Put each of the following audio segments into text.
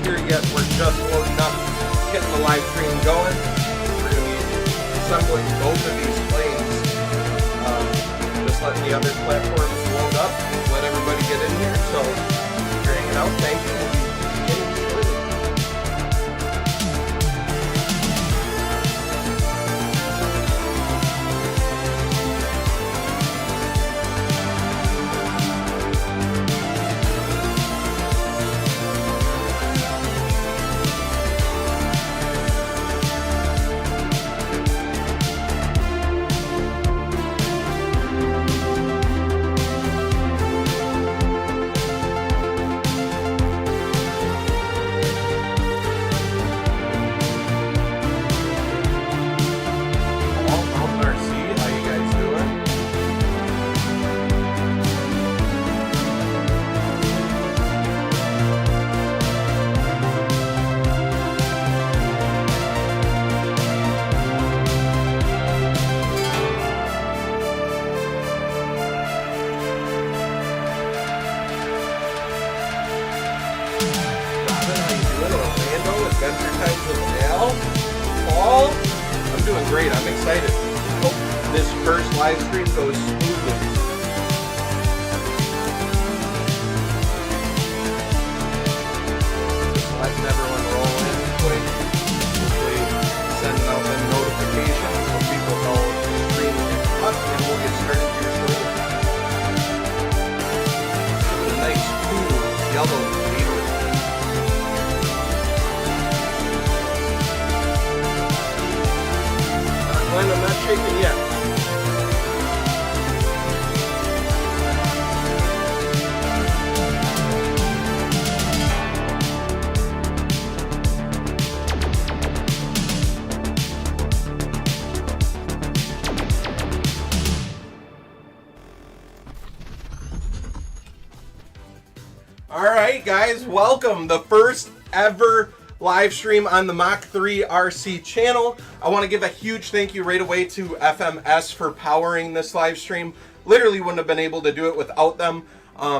here yet. We're just loading up, getting the live stream going. We're going to be assembling both of these planes. Just letting the other platforms load up, let everybody get in here. So if you're hanging out, thank you. We'll be beginning shortly. I'm doing great. I'm excited. Hope this first live stream goes smoothly. Just letting everyone roll in quick. Hopefully sending out the notifications so people know the stream is up and we'll get started here shortly. A nice cool yellow leader. I'm not shaking yet. All right, guys, welcome. The first ever live stream on the Mach 3 RC channel. I want to give a huge thank you right away to FMS for powering this live stream. Literally wouldn't have been able to do it without them.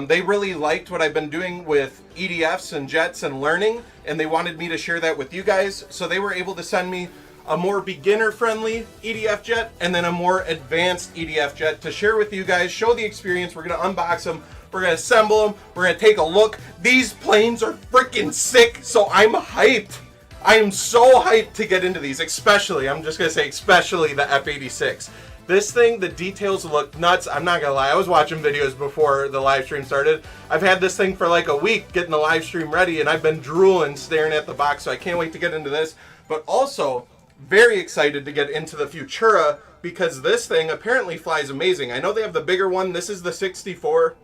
They really liked what I've been doing with EDFs and jets and learning, and they wanted me to share that with you guys. So they were able to send me a more beginner-friendly EDF jet and then a more advanced EDF jet to share with you guys, show the experience. We're going to unbox them. We're going to assemble them. We're going to take a look. These planes are freaking sick, so I'm hyped. I am so hyped to get into these, especially, I'm just going to say especially the F-86. This thing, the details look nuts. I'm not going to lie. I was watching videos before the live stream started. I've had this thing for like a week getting the live stream ready, and I've been drooling staring at the box, so I can't wait to get into this. But also, very excited to get into the Futura because this thing apparently flies amazing. I know they have the bigger one. This is the 64.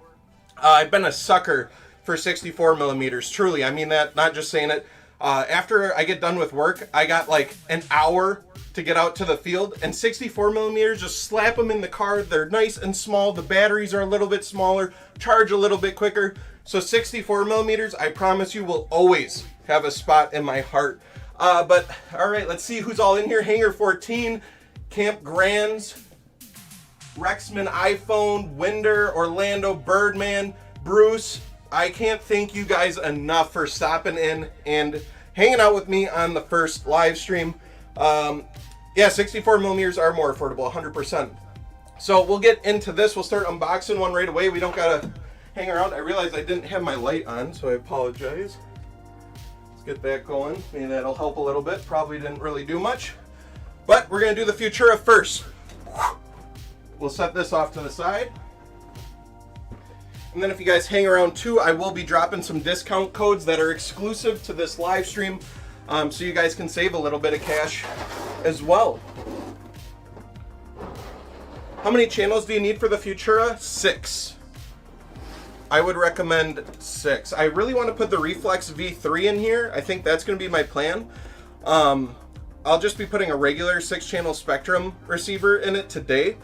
I've been a sucker for 64 millimeters, truly. I mean that, not just saying it. After I get done with work, I got like an hour to get out to the field, and 64 millimeters, just slap them in the car. They're nice and small. The batteries are a little bit smaller, charge a little bit quicker. So 64 millimeters, I promise you, will always have a spot in my heart. But all right, let's see who's all in here. Hangar 14, Camp Grands, Rexman iPhone, Winder, Orlando, Birdman, Bruce. I can't thank you guys enough for stopping in and hanging out with me on the first live stream. Yeah, 64 millimeters are more affordable, 100%. So we'll get into this. We'll start unboxing one right away. We don't gotta hang around. I realized I didn't have my light on, so I apologize. Let's get that going. Maybe that'll help a little bit. Probably didn't really do much. But we're gonna do the Futura first. We'll set this off to the side. And then if you guys hang around too, I will be dropping some discount codes that are exclusive to this live stream, so you guys can save a little bit of cash as well. How many channels do you need for the Futura? 6. I would recommend 6. I really want to put the Reflex V3 in here. I think that's going to be my plan. I'll just be putting a regular 6-channel Spectrum receiver in it today.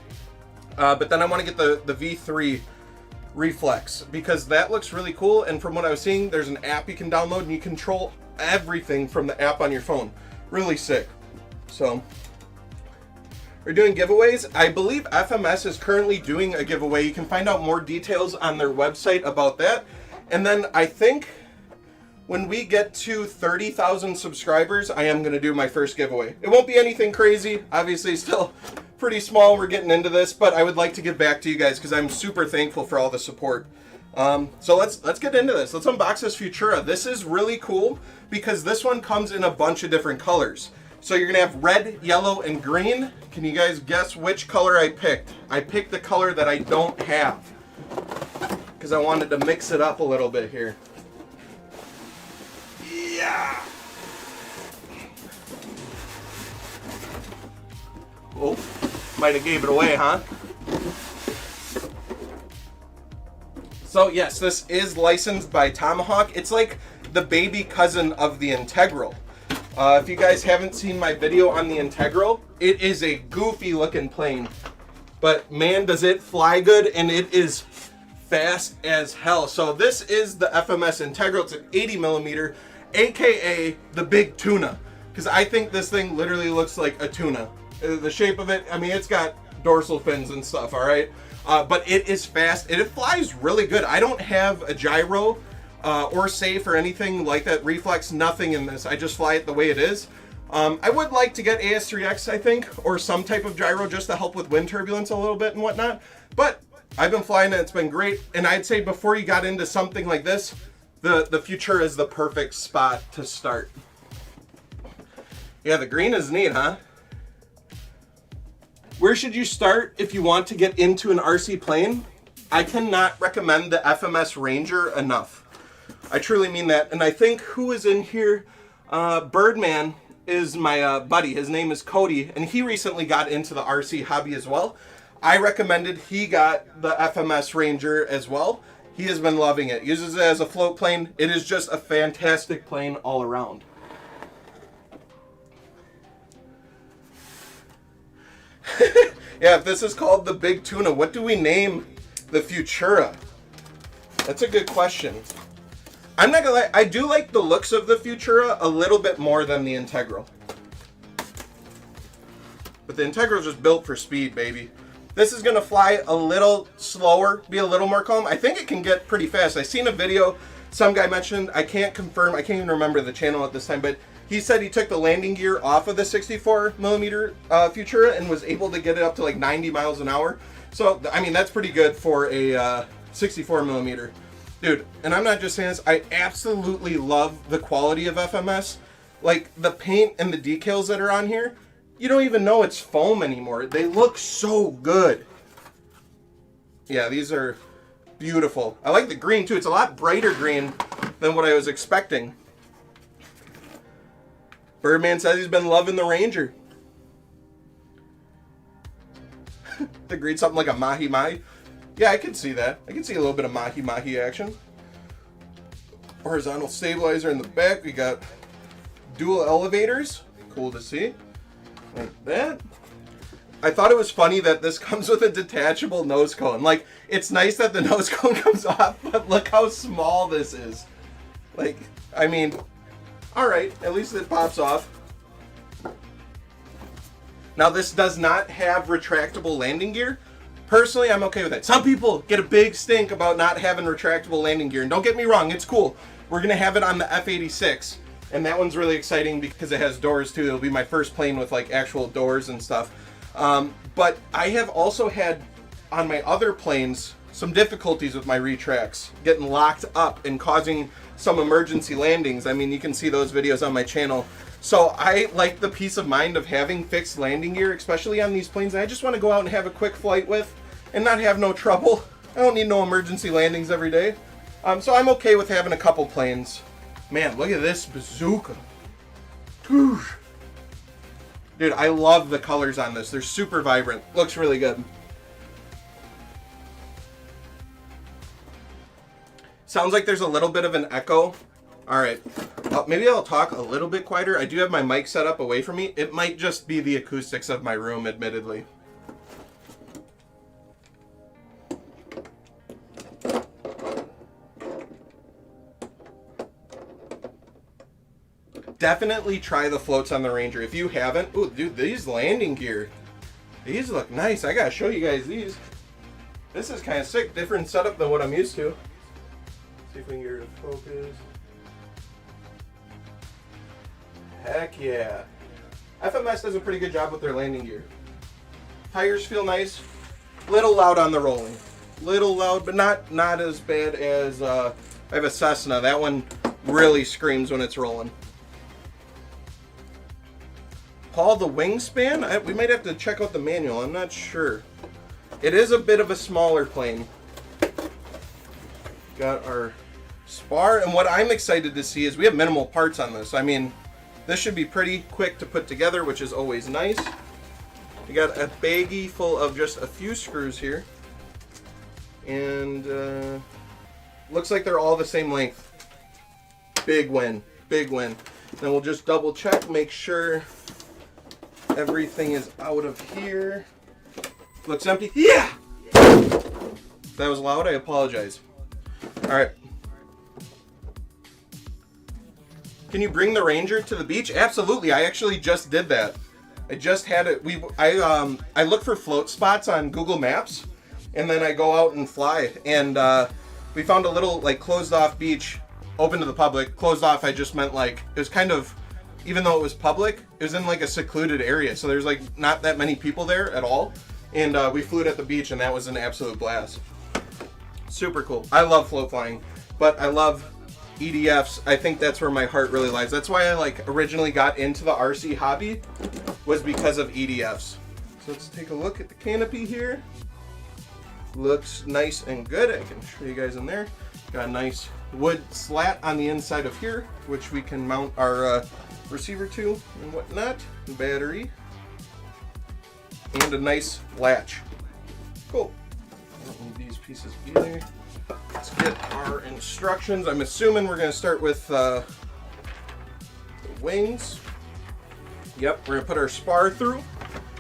But then I want to get the V3 Reflex because that looks really cool, and from what I was seeing, there's an app you can download and you control everything from the app on your phone. Really sick. So we're doing giveaways. I believe FMS is currently doing a giveaway. You can find out more details on their website about that. And then I think when we get to 30,000 subscribers, I am going to do my first giveaway. It won't be anything crazy. Obviously, still pretty small. We're getting into this, but I would like to give back to you guys because I'm super thankful for all the support. So let's get into this. Let's unbox this Futura. This is really cool because this one comes in a bunch of different colors. So you're going to have red, yellow, and green. Can you guys guess which color I picked? I picked the color that I don't have because I wanted to mix it up a little bit here. Yeah. Oh, might have gave it away, huh? So yes, this is licensed by Tomahawk. It's like the baby cousin of the Integral. If you guys haven't seen my video on the Integral, it is a goofy looking plane. But man, does it fly good, and it is fast as hell. So this is the FMS Integral. It's an 80 millimeter, aka the big tuna. Because I think this thing literally looks like a tuna. The shape of it, I mean, it's got dorsal fins and stuff, all right? But it is fast, and it flies really good. I don't have a gyro or safe or anything like that, reflex, nothing in this. I just fly it the way it is. I would like to get AS3X, I think, or some type of gyro just to help with wind turbulence a little bit and whatnot. But I've been flying it, it's been great. And I'd say before you got into something like this, the Futura is the perfect spot to start. Yeah, the green is neat, huh? Where should you start if you want to get into an RC plane? I cannot recommend the FMS Ranger enough. I truly mean that. And I think who is in here, Birdman is my buddy. His name is Cody, and he recently got into the RC hobby as well. I recommended he got the FMS Ranger as well. He has been loving it. Uses it as a float plane. It is just a fantastic plane all around. Yeah, if this is called the Big Tuna, what do we name the Futura? That's a good question. I'm not gonna lie, I do like the looks of the Futura a little bit more than the Integral. But the Integral is just built for speed, baby. This is gonna fly a little slower, be a little more calm. I think it can get pretty fast. I seen a video, some guy mentioned, I can't confirm, I can't even remember the channel at this time, but he said he took the landing gear off of the 64 millimeter Futura and was able to get it up to like 90 miles an hour. So, I mean, that's pretty good for a 64 millimeter. Dude, and I'm not just saying this, I absolutely love the quality of FMS. Like, the paint and the decals that are on here, you don't even know it's foam anymore. They look so good. Yeah, these are beautiful. I like the green, too. It's a lot brighter green than what I was expecting. Birdman says he's been loving the Ranger. Agreed, something like a Mahi Mahi. Yeah, I can see that. I can see a little bit of Mahi Mahi action. Horizontal stabilizer in the back. We got dual elevators. Cool to see. Like that. I thought it was funny that this comes with a detachable nose cone. Like, it's nice that the nose cone comes off, but look how small this is. Like, I mean, alright, at least it pops off. Now, this does not have retractable landing gear. Personally, I'm okay with that. Some people get a big stink about not having retractable landing gear, and don't get me wrong, it's cool. We're going to have it on the F-86, and that one's really exciting because it has doors too. It'll be my first plane with like actual doors and stuff. But I have also had, on my other planes, some difficulties with my retracts, getting locked up and causing some emergency landings. I mean, you can see those videos on my channel. So I like the peace of mind of having fixed landing gear, especially on these planes I just want to go out and have a quick flight with and not have no trouble. I don't need no emergency landings every day. So I'm okay with having a couple planes. Man, look at this bazooka. Dude, I love the colors on this. They're super vibrant. Looks really good. Sounds like there's a little bit of an echo. All right, maybe I'll talk a little bit quieter. I do have my mic set up away from me. It might just be the acoustics of my room, admittedly. Definitely try the floats on the Ranger if you haven't. Ooh, dude, these landing gear, these look nice. I gotta show you guys these. This is kind of sick, different setup than what I'm used to. See if we can get her to focus. Heck yeah. FMS does a pretty good job with their landing gear. Tires feel nice. Little loud on the rolling. Little loud, but not as bad as I have a Cessna. That one really screams when it's rolling. Paul, the wingspan? We might have to check out the manual. I'm not sure. It is a bit of a smaller plane. Got our spar, and what I'm excited to see is we have minimal parts on this. I mean, this should be pretty quick to put together, which is always nice. We got a baggie full of just a few screws here, and looks like they're all the same length. Big win, big win. Then we'll just double check, make sure everything is out of here. Looks empty. Yeah! If that was loud, I apologize. All right. Can you bring the Ranger to the beach? Absolutely. I actually just did that. I just had it. I look for float spots on Google Maps, and then I go out and fly. And we found a little like closed off beach, open to the public. Closed off, I just meant like it was kind of, even though it was public, it was in like a secluded area. So there's like not that many people there at all. And we flew it at the beach, and that was an absolute blast. Super cool. I love float flying, but I love EDFs. I think that's where my heart really lies. That's why I like originally got into the RC hobby, was because of EDFs. So let's take a look at the canopy here. Looks nice and good. I can show you guys in there. Got a nice wood slat on the inside of here, which we can mount our receiver to and whatnot. Battery. And a nice latch. Cool. I don't need these pieces either. Let's get our instructions. I'm assuming we're going to start with the wings. Yep, we're going to put our spar through.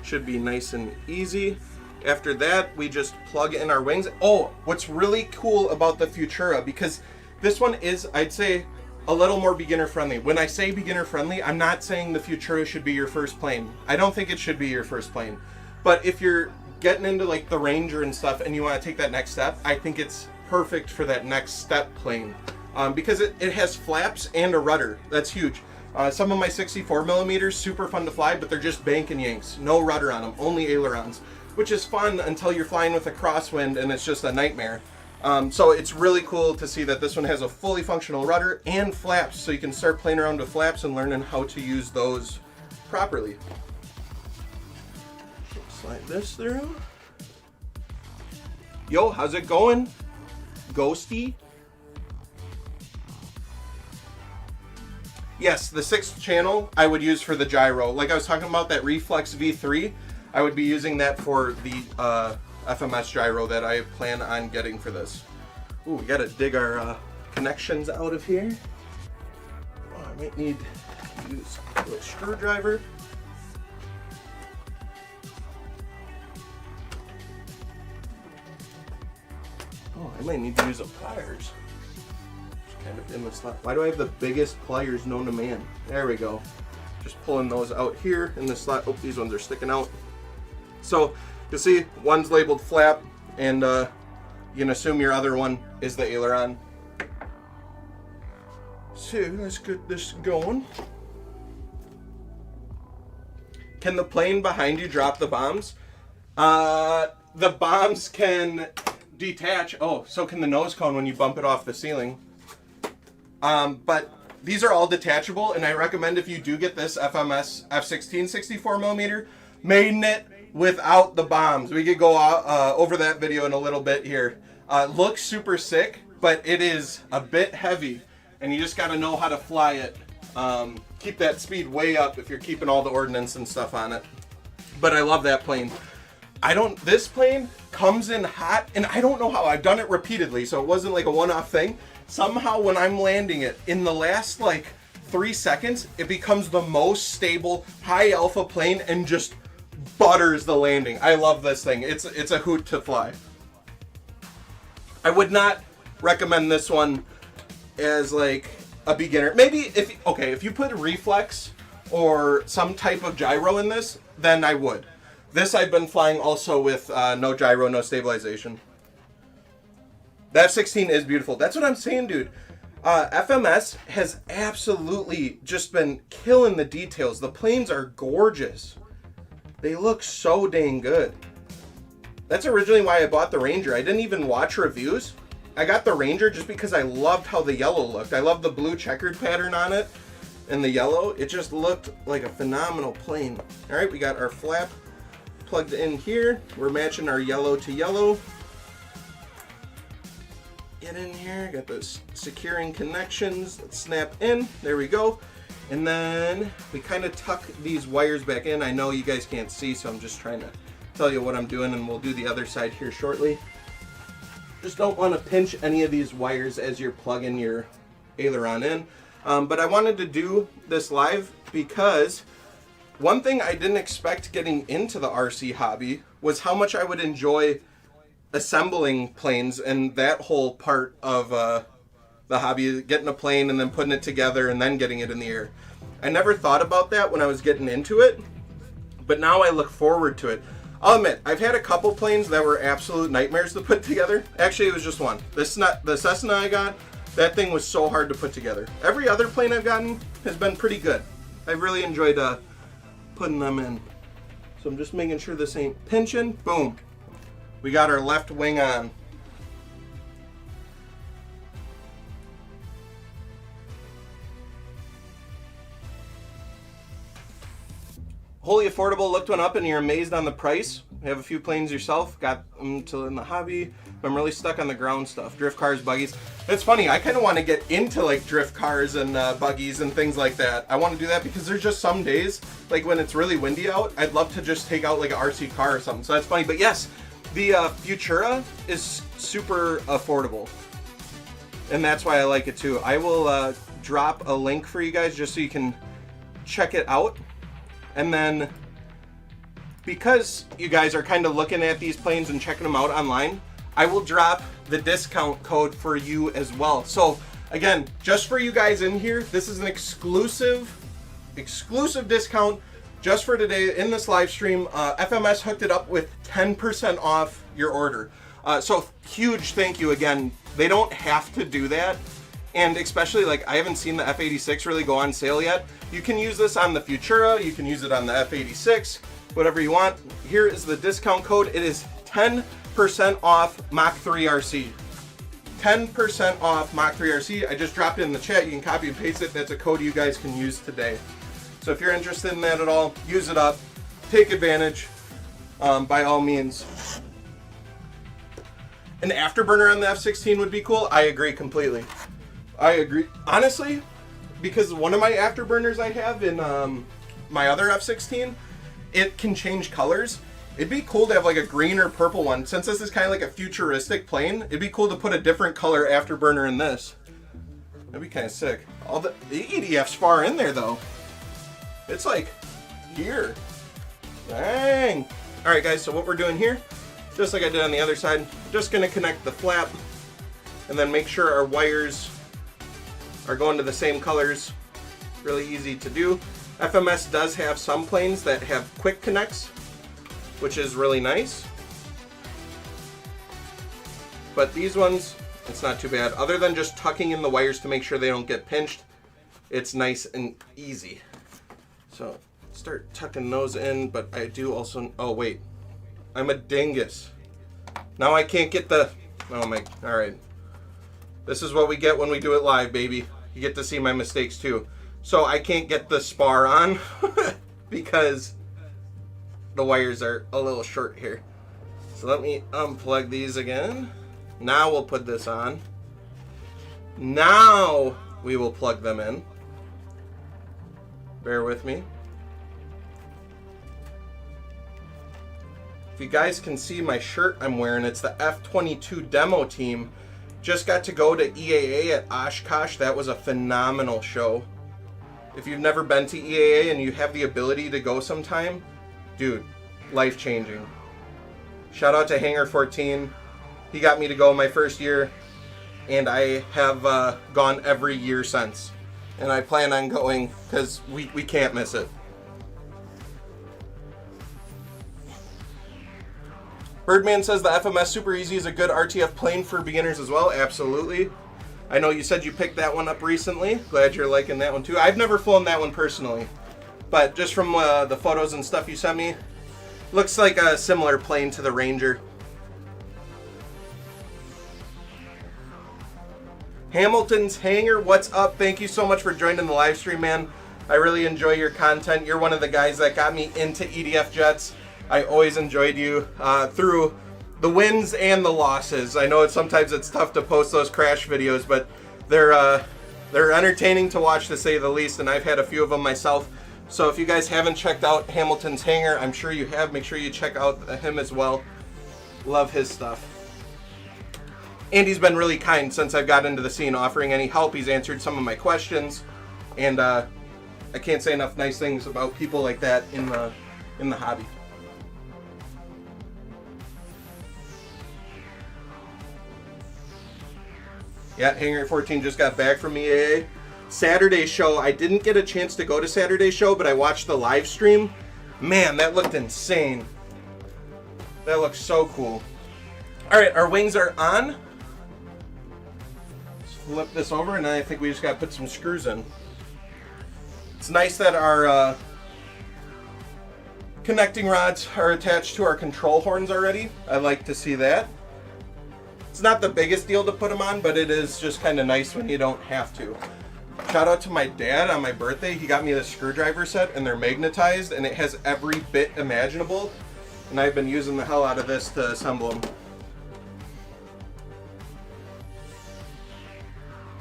Should be nice and easy. After that, we just plug in our wings. Oh, what's really cool about the Futura, because this one is, I'd say, a little more beginner friendly. When I say beginner friendly, I'm not saying the Futura should be your first plane. I don't think it should be your first plane. But if you're getting into like the Ranger and stuff and you want to take that next step, I think it's perfect for that next step plane, because it has flaps and a rudder. That's huge. Some of my 64 millimeters, super fun to fly, but they're just bank and yanks. No rudder on them, only ailerons, which is fun until you're flying with a crosswind and it's just a nightmare. So it's really cool to see that this one has a fully functional rudder and flaps, so you can start playing around with flaps and learning how to use those properly. Slide this through. Yo, how's it going? Ghosty? Yes, the 6th channel I would use for the gyro. Like I was talking about that Reflex V3, I would be using that for the FMS gyro that I plan on getting for this. Ooh, we gotta dig our connections out of here. Oh, I might need to use a little screwdriver. Oh, I might need to use a pliers. Just kind of in the slot. Why do I have the biggest pliers known to man? There we go. Just pulling those out here in the slot. Oh, these ones are sticking out. So you'll see one's labeled flap, and you can assume your other one is the aileron. So let's get this going. Can the plane behind you drop the bombs? The bombs can detach. Oh, so can the nose cone when you bump it off the ceiling. But these are all detachable, and I recommend if you do get this FMS F-16 64 millimeter, maiden it without the bombs. We could go over that video in a little bit here. Looks super sick, but it is a bit heavy, and you just got to know how to fly it. Keep that speed way up if you're keeping all the ordnance and stuff on it. But I love that plane. This plane comes in hot, and I don't know how. I've done it repeatedly, so it wasn't like a one-off thing. Somehow when I'm landing it, in the last like 3 seconds, it becomes the most stable, high alpha plane and just butters the landing. I love this thing. It's a hoot to fly. I would not recommend this one as like a beginner. Maybe if you put a reflex or some type of gyro in this, then I would. This I've been flying also with no gyro, no stabilization. The F-16 is beautiful. That's what I'm saying, dude. FMS has absolutely just been killing the details. The planes are gorgeous. They look so dang good. That's originally why I bought the Ranger. I didn't even watch reviews. I got the Ranger just because I loved how the yellow looked. I love the blue checkered pattern on it and the yellow. It just looked like a phenomenal plane. All right, we got our flap plugged in here. We're matching our yellow to yellow. Get in here, got those securing connections. Let's snap in, there we go. And then we kind of tuck these wires back in. I know you guys can't see, so I'm just trying to tell you what I'm doing, and we'll do the other side here shortly. Just don't want to pinch any of these wires as you're plugging your aileron in. But I wanted to do this live because one thing I didn't expect getting into the RC hobby was how much I would enjoy assembling planes and that whole part of the hobby, getting a plane and then putting it together and then getting it in the air. I never thought about that when I was getting into it, but now I look forward to it. I'll admit, I've had a couple planes that were absolute nightmares to put together. Actually, it was just one. The Cessna I got, that thing was so hard to put together. Every other plane I've gotten has been pretty good. I've really enjoyed putting them in. So I'm just making sure this ain't pinching. Boom. We got our left wing on. Wholly affordable, looked one up and you're amazed on the price. You have a few planes yourself, got them in the hobby. I'm really stuck on the ground stuff, drift cars, buggies. It's funny, I kind of want to get into like drift cars and buggies and things like that. I want to do that because there's just some days, like when it's really windy out, I'd love to just take out like an RC car or something. So that's funny, but yes, the Futura is super affordable. And that's why I like it too. I will drop a link for you guys just so you can check it out. And then, because you guys are kind of looking at these planes and checking them out online, I will drop the discount code for you as well. So again, just for you guys in here, this is an exclusive discount just for today in this live stream. FMS hooked it up with 10% off your order. So huge thank you again. They don't have to do that. And especially, like, I haven't seen the F-86 really go on sale yet. You can use this on the Futura, you can use it on the F-86, whatever you want. Here is the discount code. It is 10% off Mach 3 RC. 10% off Mach 3 RC. I just dropped it in the chat. You can copy and paste it. That's a code you guys can use today. So if you're interested in that at all, use it up. Take advantage, by all means. An afterburner on the F-16 would be cool. I agree completely. I agree. Honestly, because one of my afterburners I have in my other F-16, it can change colors. It'd be cool to have like a green or purple one. Since this is kind of like a futuristic plane, it'd be cool to put a different color afterburner in this. That'd be kind of sick. The EDF's far in there though. It's like here. Dang. All right guys, so what we're doing here, just like I did on the other side, just gonna connect the flap and then make sure our wires are going to the same colors. Really easy to do. FMS does have some planes that have quick connects, which is really nice. But these ones, it's not too bad. Other than just tucking in the wires to make sure they don't get pinched, it's nice and easy. So start tucking those in, but I do also, oh wait, I'm a dingus. Now I can't get the, oh my, all right. This is what we get when we do it live, baby. You get to see my mistakes too. So I can't get the spar on because the wires are a little short here. So let me unplug these again. Now we'll put this on. Now we will plug them in. Bear with me. If you guys can see my shirt I'm wearing, it's the F-22 demo team. Just got to go to EAA at Oshkosh. That was a phenomenal show. If you've never been to EAA and you have the ability to go sometime, dude, life-changing. Shout out to Hangar 14. He got me to go my first year, and I have gone every year since. And I plan on going because we can't miss it. Birdman says the FMS Super Easy is a good RTF plane for beginners as well. Absolutely. I know you said you picked that one up recently. Glad you're liking that one too. I've never flown that one personally, but just from the photos and stuff you sent me, looks like a similar plane to the Ranger. Hamilton's Hangar, what's up? Thank you so much for joining the live stream, man. I really enjoy your content. You're one of the guys that got me into EDF jets. I always enjoyed you through the wins and the losses. I know sometimes it's tough to post those crash videos, but they're entertaining to watch, to say the least, and I've had a few of them myself. So if you guys haven't checked out Hamilton's Hangar, I'm sure you have. Make sure you check out him as well. Love his stuff. And he's been really kind since I've got into the scene, offering any help. He's answered some of my questions, and I can't say enough nice things about people like that in the hobby. Yeah, Hangar 14 just got back from EAA. Saturday show, I didn't get a chance to go to Saturday show, but I watched the live stream. Man, that looked insane. That looks so cool. All right, our wings are on. Let's flip this over, and I think we just got to put some screws in. It's nice that our connecting rods are attached to our control horns already. I like to see that. It's not the biggest deal to put them on, but it is just kind of nice when you don't have to. Shout out to my dad on my birthday. He got me the screwdriver set, and they're magnetized, and it has every bit imaginable. And I've been using the hell out of this to assemble them.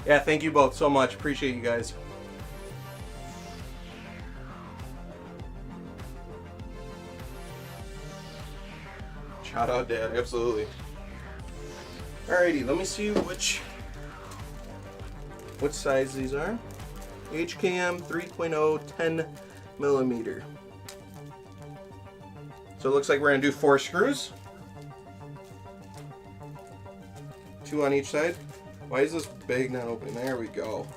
Yeah, thank you both so much. Appreciate you guys. Shout out, Dad. Absolutely. Alrighty, let me see what size these are. HKM 3.0 10 millimeter. So it looks like we're gonna do 4 screws. 2 on each side. Why is this bag not opening? There we go.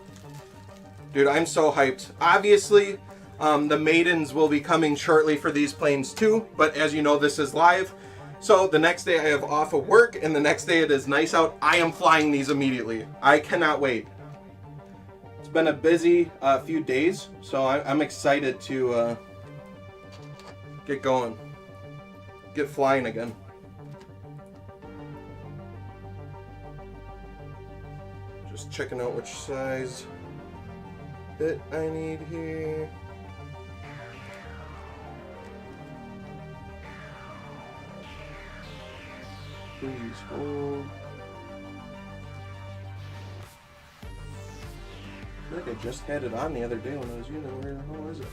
Dude, I'm so hyped. Obviously, the maidens will be coming shortly for these planes too, but as you know, this is live. So the next day I have off of work, and the next day it is nice out. I am flying these immediately. I cannot wait. It's been a busy few days, so I'm excited to get going, get flying again. Just checking out which size bit I need here. Please hold. I feel like I just had it on the other day when I was using it. Where the hell is it?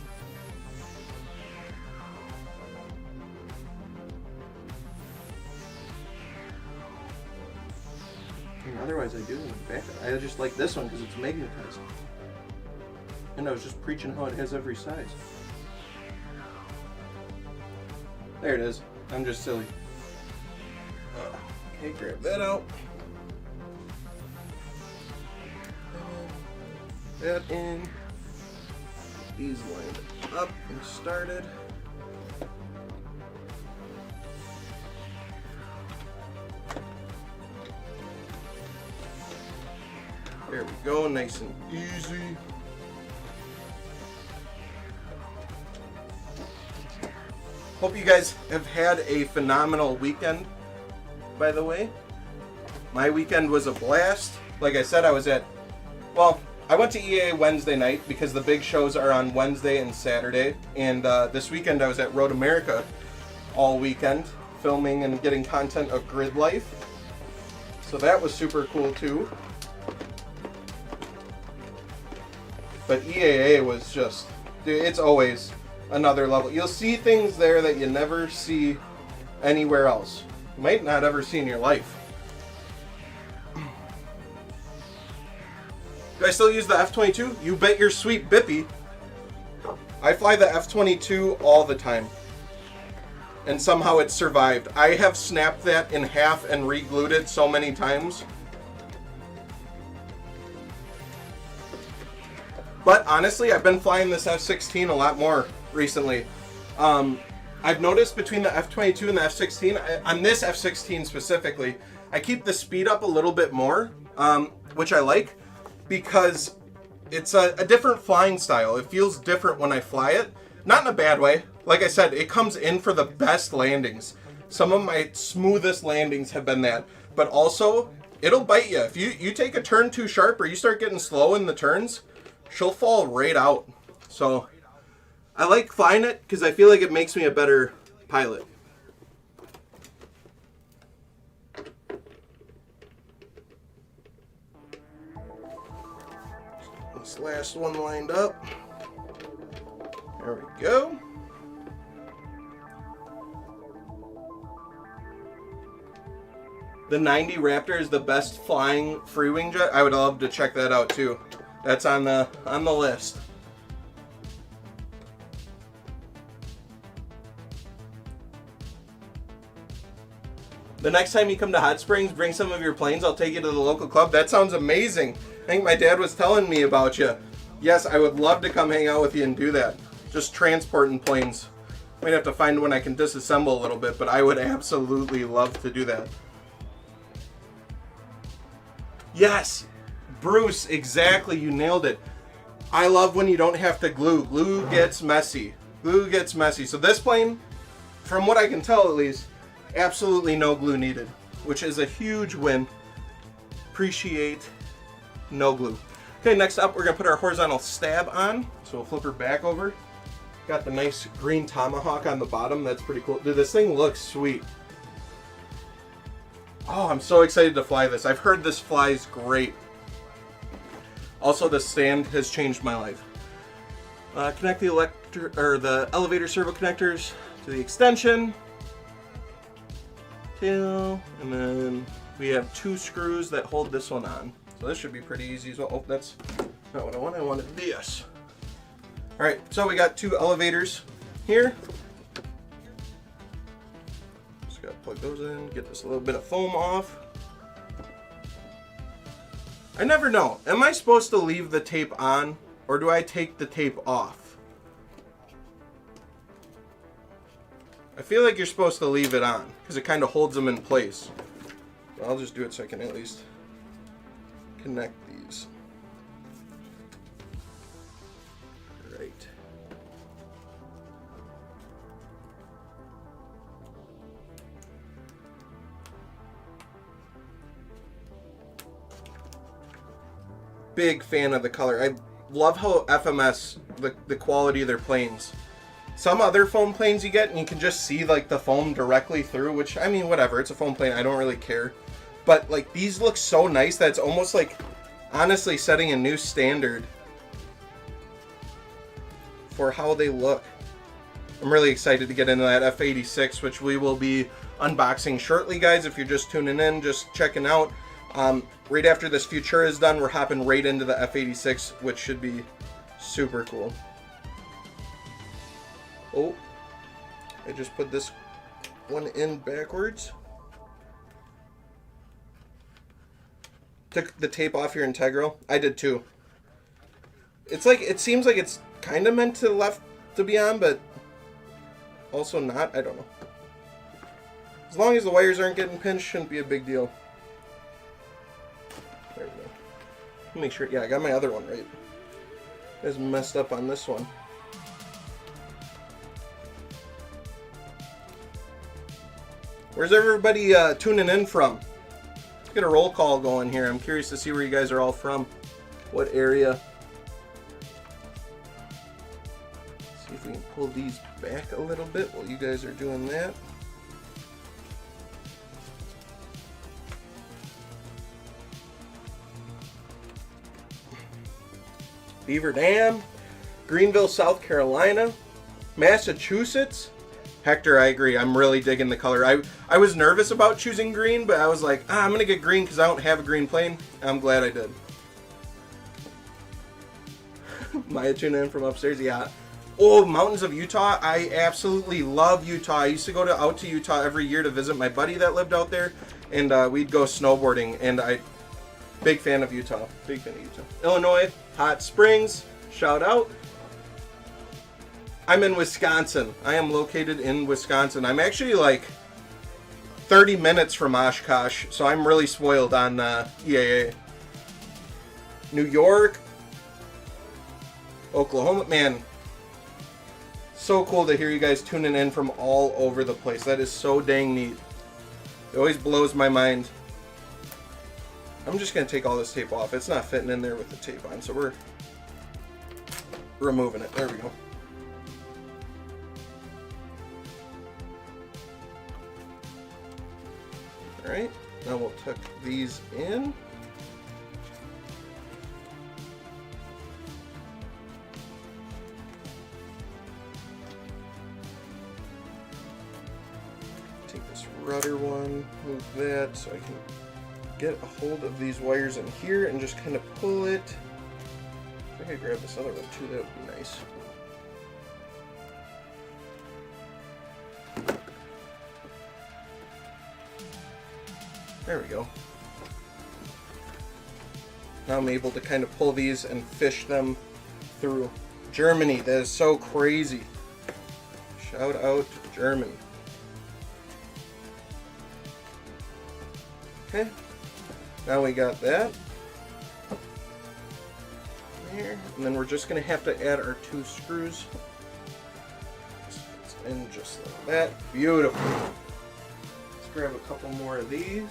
I mean, otherwise I do in the back. I just like this one because it's magnetized. And I was just preaching how it has every size. There it is. I'm just silly. Okay, grab that out. That in. These lined up and started. There we go, nice and easy. Hope you guys have had a phenomenal weekend, by the way. My weekend was a blast. Like I said, I went to EAA Wednesday night because the big shows are on Wednesday and Saturday. And this weekend I was at Road America all weekend, filming and getting content of Grid Life. So that was super cool too. But EAA was just, dude, it's always another level. You'll see things there that you never see anywhere else. You might not ever see in your life. Do I still use the F-22? You bet your sweet bippy. I fly the F-22 all the time. And somehow it survived. I have snapped that in half and re-glued it so many times. But honestly, I've been flying this F-16 a lot more recently. I've noticed between the F-22 and the F-16, on this F-16 specifically, I keep the speed up a little bit more, which I like because it's a different flying style. It feels different when I fly it. Not in a bad way. Like I said, it comes in for the best landings. Some of my smoothest landings have been that. But also, it'll bite you. If you take a turn too sharp or you start getting slow in the turns, she'll fall right out. So I like flying it because I feel like it makes me a better pilot. This last one lined up. There we go. The 90 Raptor is the best flying free wing jet. I would love to check that out too. That's on the list. The next time you come to Hot Springs, bring some of your planes. I'll take you to the local club. That sounds amazing. I think my dad was telling me about you. Yes, I would love to come hang out with you and do that. Just transporting planes. Might have to find one I can disassemble a little bit, but I would absolutely love to do that. Yes, Bruce, exactly, you nailed it. I love when you don't have to glue. Glue gets messy. Glue gets messy. So this plane, from what I can tell at least, absolutely no glue needed, which is a huge win. Appreciate no glue. Okay, next up, we're gonna put our horizontal stab on. So we'll flip her back over. Got the nice green tomahawk on the bottom. That's pretty cool. Dude, this thing looks sweet. Oh, I'm so excited to fly this. I've heard this flies great. Also, the stand has changed my life. Connect the elevator servo connectors to the extension. And then we have 2 screws that hold this one on. So this should be pretty easy as well. Oh, that's not what I want. I wanted this. All right, so we got 2 elevators here. Just gotta plug those in, get this little bit of foam off. I never know. Am I supposed to leave the tape on or do I take the tape off? I feel like you're supposed to leave it on because it kind of holds them in place. I'll just do it so I can at least connect these. Right. Big fan of the color. I love how FMS, the quality of their planes. Some other foam planes you get and you can just see like the foam directly through, which I mean, whatever, it's a foam plane, I don't really care. But like these look so nice that it's almost like honestly setting a new standard for how they look. I'm really excited to get into that F-86, which we will be unboxing shortly, guys. If you're just tuning in, just checking out. Right after this Futura is done, we're hopping right into the F-86, which should be super cool. Oh, I just put this one in backwards. Took the tape off your integral. I did too. It's like, it seems like it's kind of meant to left to be on, but also not. I don't know. As long as the wires aren't getting pinched, shouldn't be a big deal. There we go. Let me make sure. Yeah, I got my other one right. I was messed up on this one. Where's everybody tuning in from? Let's get a roll call going here. I'm curious to see where you guys are all from. What area? See if we can pull these back a little bit while you guys are doing that. Beaver Dam, Greenville, South Carolina, Massachusetts. Hector, I agree. I'm really digging the color. I was nervous about choosing green, but I was like, I'm going to get green because I don't have a green plane. I'm glad I did. Maya tuning in from upstairs. Yeah. Oh, Mountains of Utah. I absolutely love Utah. I used to go out to Utah every year to visit my buddy that lived out there, and we'd go snowboarding, and big fan of Utah. Big fan of Utah. Illinois, Hot Springs. Shout out. I'm in Wisconsin. I am located in Wisconsin. I'm actually like 30 minutes from Oshkosh, so I'm really spoiled on EAA. New York, Oklahoma. Man, so cool to hear you guys tuning in from all over the place. That is so dang neat. It always blows my mind. I'm just going to take all this tape off. It's not fitting in there with the tape on, so we're removing it. There we go. Alright, now we'll tuck these in. Take this rudder one, move that so I can get a hold of these wires in here and just kind of pull it. I think I grab this other one too, that would be nice. There we go. Now I'm able to kind of pull these and fish them through. Germany, that is so crazy. Shout out to Germany. Okay, now we got that. There. And then we're just going to have to add our 2 screws. This fits in just like that. Beautiful. Let's grab a couple more of these.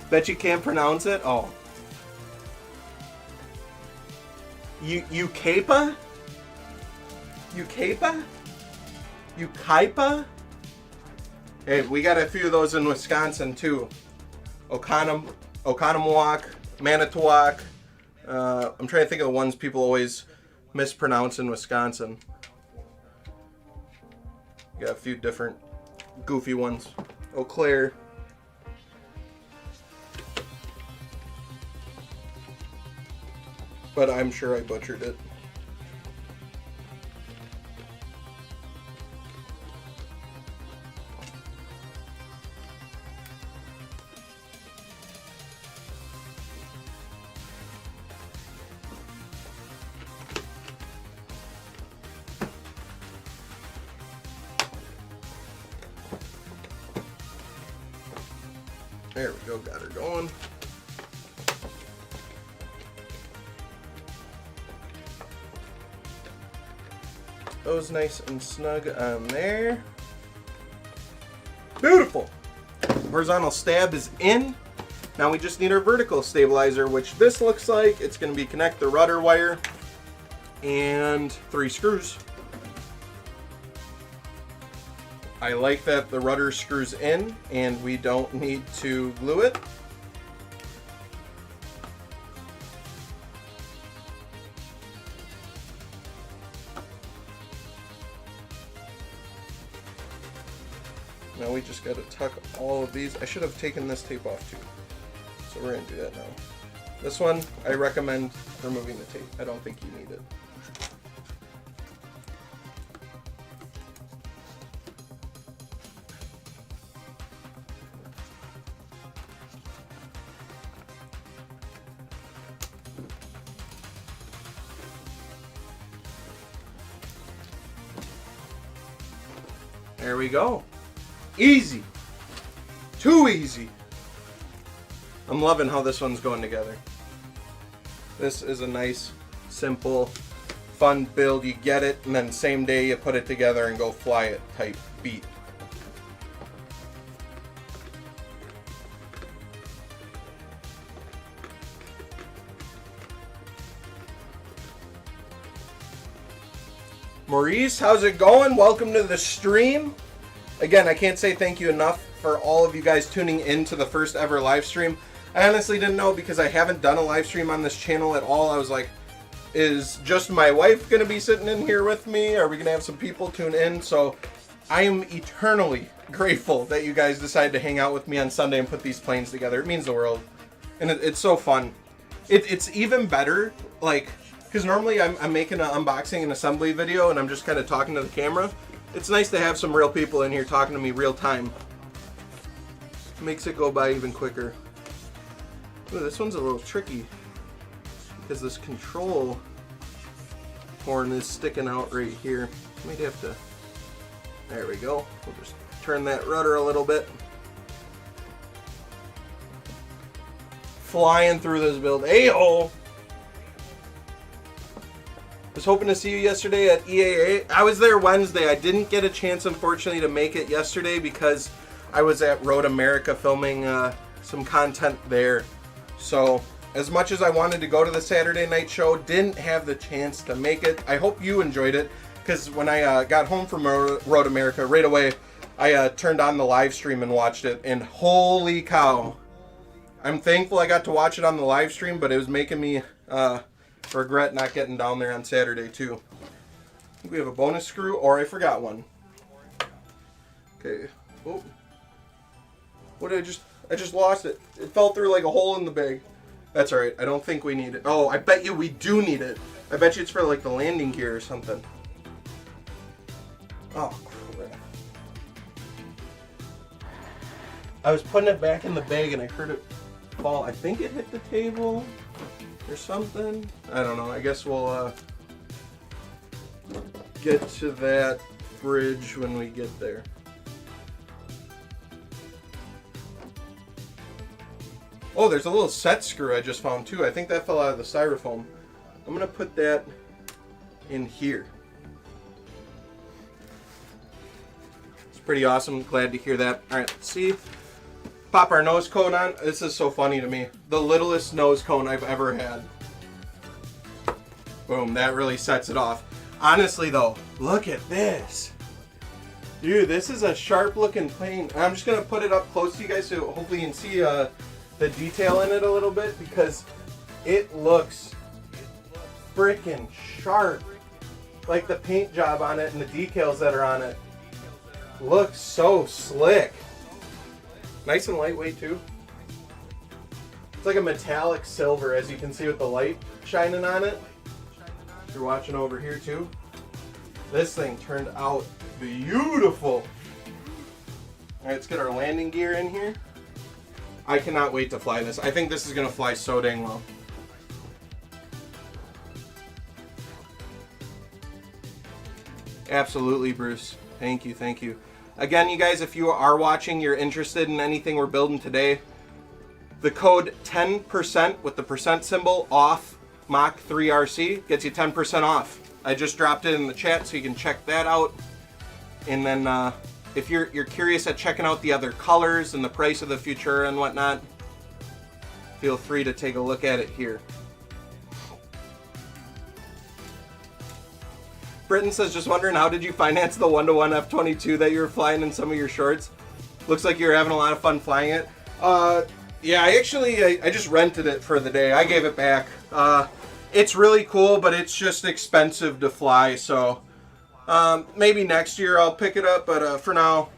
Bet you can't pronounce it? Oh. Ukaipa? Ukaipa? Ukaipa? Hey, we got a few of those in Wisconsin too. Oconomowoc, Manitowoc. I'm trying to think of the ones people always mispronounce in Wisconsin. Got a few different goofy ones. Eau Claire. But I'm sure I butchered it. There we go, got her going. Those nice and snug on there. Beautiful. Horizontal stab is in. Now we just need our vertical stabilizer, which this looks like it's going to be connect the rudder wire and 3 screws. I like that the rudder screws in and we don't need to glue it. Now we just got to tuck all of these. I should have taken this tape off too. So we're going to do that now. This one, I recommend removing the tape. I don't think you need it. There we go. Easy. Too easy. I'm loving how this one's going together. This is a nice, simple, fun build. You get it, and then same day you put it together and go fly it type beat. Maurice, how's it going? Welcome to the stream. Again, I can't say thank you enough for all of you guys tuning in to the first ever live stream. I honestly didn't know because I haven't done a live stream on this channel at all. I was like, is just my wife going to be sitting in here with me? Are we going to have some people tune in? So I am eternally grateful that you guys decided to hang out with me on Sunday and put these planes together. It means the world. And it's so fun. It's even better, like, because normally I'm making an unboxing and assembly video and I'm just kind of talking to the camera. It's nice to have some real people in here talking to me real time. Makes it go by even quicker. Ooh, this one's a little tricky because this control horn is sticking out right here. Might have to, there we go. We'll just turn that rudder a little bit. flying through this build. Ayo! Was hoping to see you yesterday at EAA. I was there Wednesday. I didn't get a chance, unfortunately, to make it yesterday because I was at Road America filming some content there. So, as much as I wanted to go to the Saturday night show, didn't have the chance to make it. I hope you enjoyed it, because when I got home from Road America, right away, I turned on the live stream and watched it, and holy cow. I'm thankful I got to watch it on the live stream, but it was making me regret not getting down there on Saturday too. I think we have a bonus screw, or I forgot one. Okay. Oh. What did I just lost it. It fell through like a hole in the bag. That's alright. I don't think we need it. Oh, I bet you we do need it. I bet you it's for like the landing gear or something. Oh, crap. I was putting it back in the bag and I heard it fall. I think it hit the table or something. I don't know. I guess we'll get to that bridge when we get there. Oh, there's a little set screw I just found too. I think that fell out of the styrofoam. I'm gonna put that in here. It's pretty awesome. Glad to hear that. All right, let's see. Pop our nose cone on. This is so funny to me. The littlest nose cone I've ever had. Boom, that really sets it off. Honestly though, look at this. Dude, this is a sharp looking plane. I'm just gonna put it up close to you guys so hopefully you can see the detail in it a little bit, because it looks freaking sharp. Like the paint job on it and the decals that are on it looks so slick. Nice and lightweight too. It's like a metallic silver, as you can see with the light shining on it. If you're watching over here too. This thing turned out beautiful. Alright, let's get our landing gear in here. I cannot wait to fly this. I think this is going to fly so dang well. Absolutely, Bruce. Thank you, thank you. Again, you guys, if you are watching, you're interested in anything we're building today, the code 10% with the percent symbol off Mach 3 RC gets you 10% off. I just dropped it in the chat so you can check that out. And then if you're curious at checking out the other colors and the price of the Futura and whatnot, feel free to take a look at it here. Britton says, just wondering, how did you finance the 1-to-1 F-22 that you were flying in some of your shorts? Looks like you're having a lot of fun flying it. Yeah, I just rented it for the day. I gave it back. It's really cool, but it's just expensive to fly, so maybe next year I'll pick it up, but for now,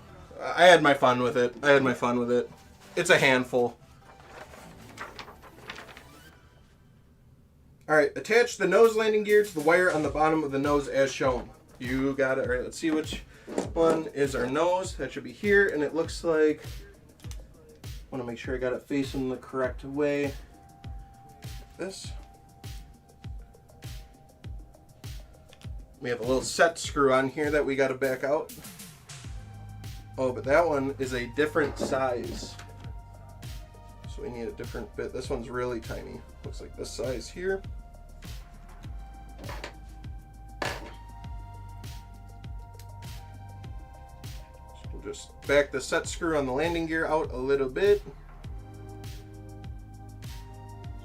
I had my fun with it. It's a handful. Alright, attach the nose landing gear to the wire on the bottom of the nose as shown. You got it. Alright, let's see which one is our nose. That should be here, and it looks like, I want to make sure I got it facing the correct way. This. We have a little set screw on here that we got to back out. Oh, but that one is a different size. So we need a different bit. This one's really tiny. Looks like this size here. So we'll just back the set screw on the landing gear out a little bit.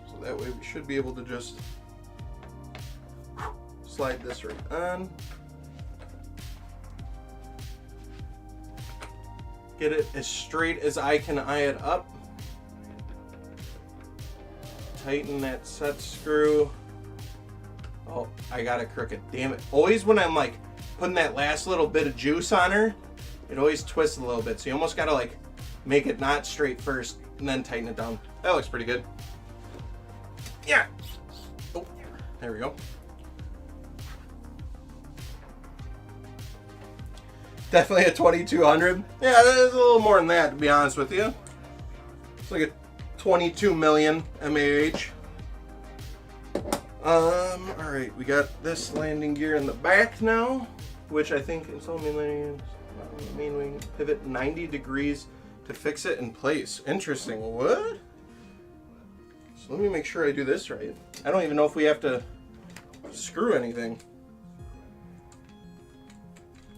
So that way we should be able to just slide this right on. Get it as straight as I can eye it up. Tighten that set screw. Oh, I got it crooked. Damn it. Always when I'm like putting that last little bit of juice on her, it always twists a little bit. So you almost gotta like make it not straight first and then tighten it down. That looks pretty good. Yeah. Oh, there we go. Definitely a 2200. Yeah, there's a little more than that, to be honest with you. It's like a 22 million MAH. Alright, we got this landing gear in the back now, which I think is only main wing pivot 90 degrees to fix it in place. Interesting. What? So let me make sure I do this right. I don't even know if we have to screw anything.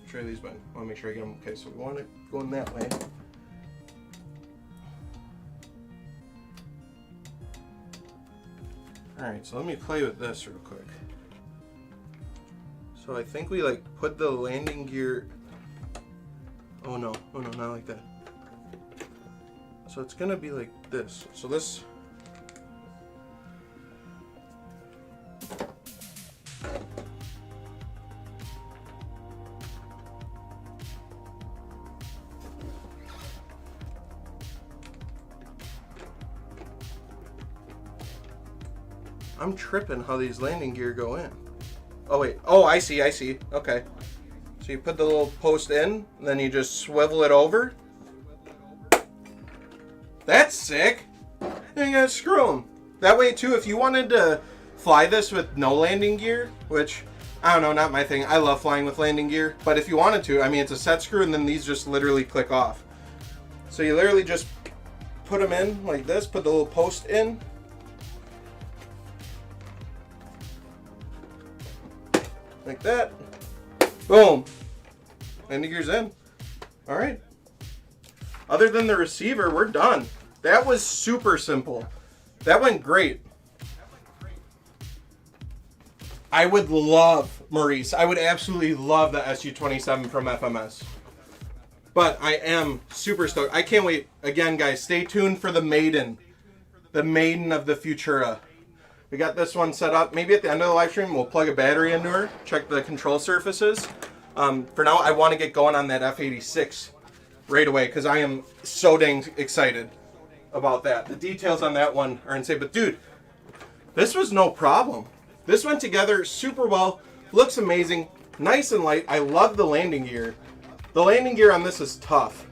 Try these, but I want to make sure I get them. Okay, so we want it going that way. Alright, so let me play with this real quick. So I think we like put the landing gear. Oh no, not like that. So it's gonna be like this. So this. I'm tripping how these landing gear go in. Oh wait, oh I see, okay. So you put the little post in, and then you just swivel it over. That's sick. And you gotta screw them. That way too, if you wanted to fly this with no landing gear, which, I don't know, not my thing. I love flying with landing gear. But if you wanted to, I mean, it's a set screw, and then these just literally click off. So you literally just put them in like this, put the little post in. Like that. Boom. Landing gear's in. Alright. Other than the receiver, we're done. That was super simple. That went great. I would love, Maurice, I would absolutely love the SU-27 from FMS. But I am super stoked. I can't wait. Again, guys, stay tuned for the maiden. The maiden of the Futura. We got this one set up. Maybe at the end of the live stream, we'll plug a battery into her, check the control surfaces. For now, I want to get going on that F-86 right away because I am so dang excited about that. The details on that one are insane. But dude, this was no problem. This went together super well. Looks amazing. Nice and light. I love the landing gear. The landing gear on this is tough.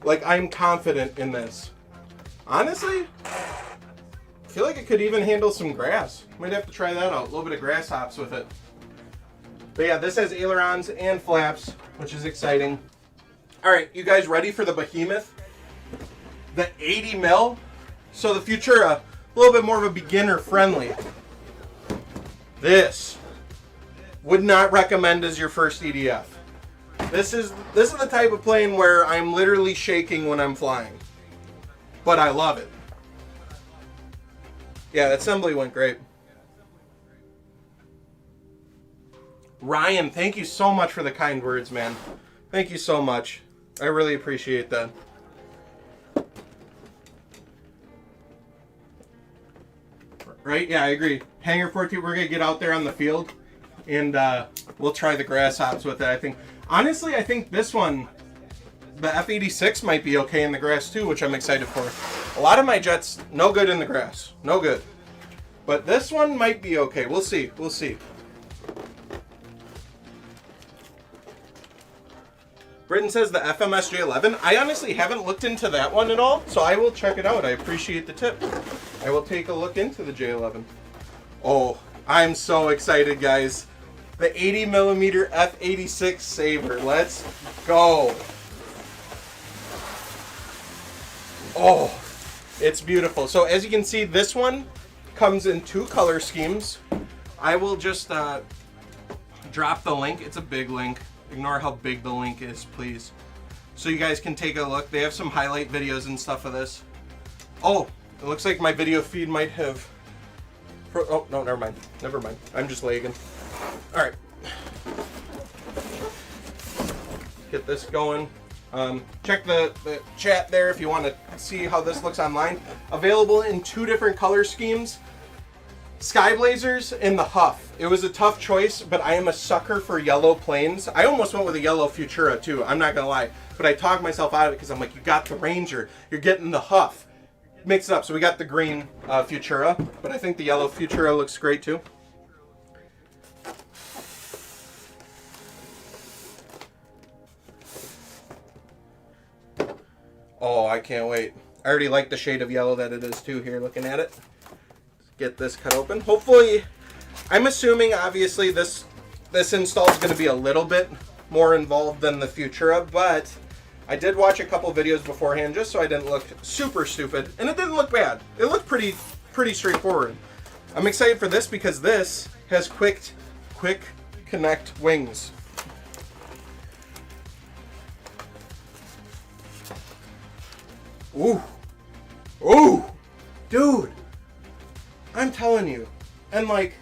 Like, I'm confident in this. Honestly, I feel like it could even handle some grass. Might have to try that out. A little bit of grass hops with it. But yeah, this has ailerons and flaps, which is exciting. All right, you guys ready for the behemoth? The 80 mil. So the Futura, a little bit more of a beginner friendly. This would not recommend as your first EDF. This is the type of plane where I'm literally shaking when I'm flying. But I love it. Yeah, the assembly went great. Ryan, thank you so much for the kind words, man. Thank you so much. I really appreciate that. Right? Yeah, I agree. Hangar 14, we're going to get out there on the field, and we'll try the grass hops with it, I think. Honestly, I think this one, the F-86 might be okay in the grass too, which I'm excited for. A lot of my jets, no good in the grass. No good. But this one might be okay. We'll see. We'll see. Britton says the FMS J11. I honestly haven't looked into that one at all, so I will check it out. I appreciate the tip. I will take a look into the J11. Oh, I'm so excited, guys. The 80mm F-86 Sabre. Let's go. Oh, it's beautiful. So as you can see, this one comes in 2 color schemes. I will just drop the link. It's a big link. Ignore how big the link is, please. So you guys can take a look. They have some highlight videos and stuff of this. Oh, it looks like my video feed might have... Oh, no, never mind. Never mind. I'm just lagging. All right. Get this going. Check the chat there if you want to see how this looks online. Available in 2 different color schemes. Sky Blazers and the Huff. It was a tough choice, but I am a sucker for yellow planes. I almost went with a yellow Futura too, I'm not gonna lie. But I talked myself out of it because I'm like, you got the Ranger, you're getting the Huff. Mix it up. So we got the green Futura, but I think the yellow Futura looks great too. Oh, I can't wait. I already like the shade of yellow that it is too here, looking at it. Get this cut open. Hopefully, I'm assuming obviously this install is going to be a little bit more involved than the Futura, but I did watch a couple videos beforehand just so I didn't look super stupid, and it didn't look bad. It looked pretty straightforward. I'm excited for this because this has quick connect wings. Ooh. Ooh. Dude. I'm telling you. And like,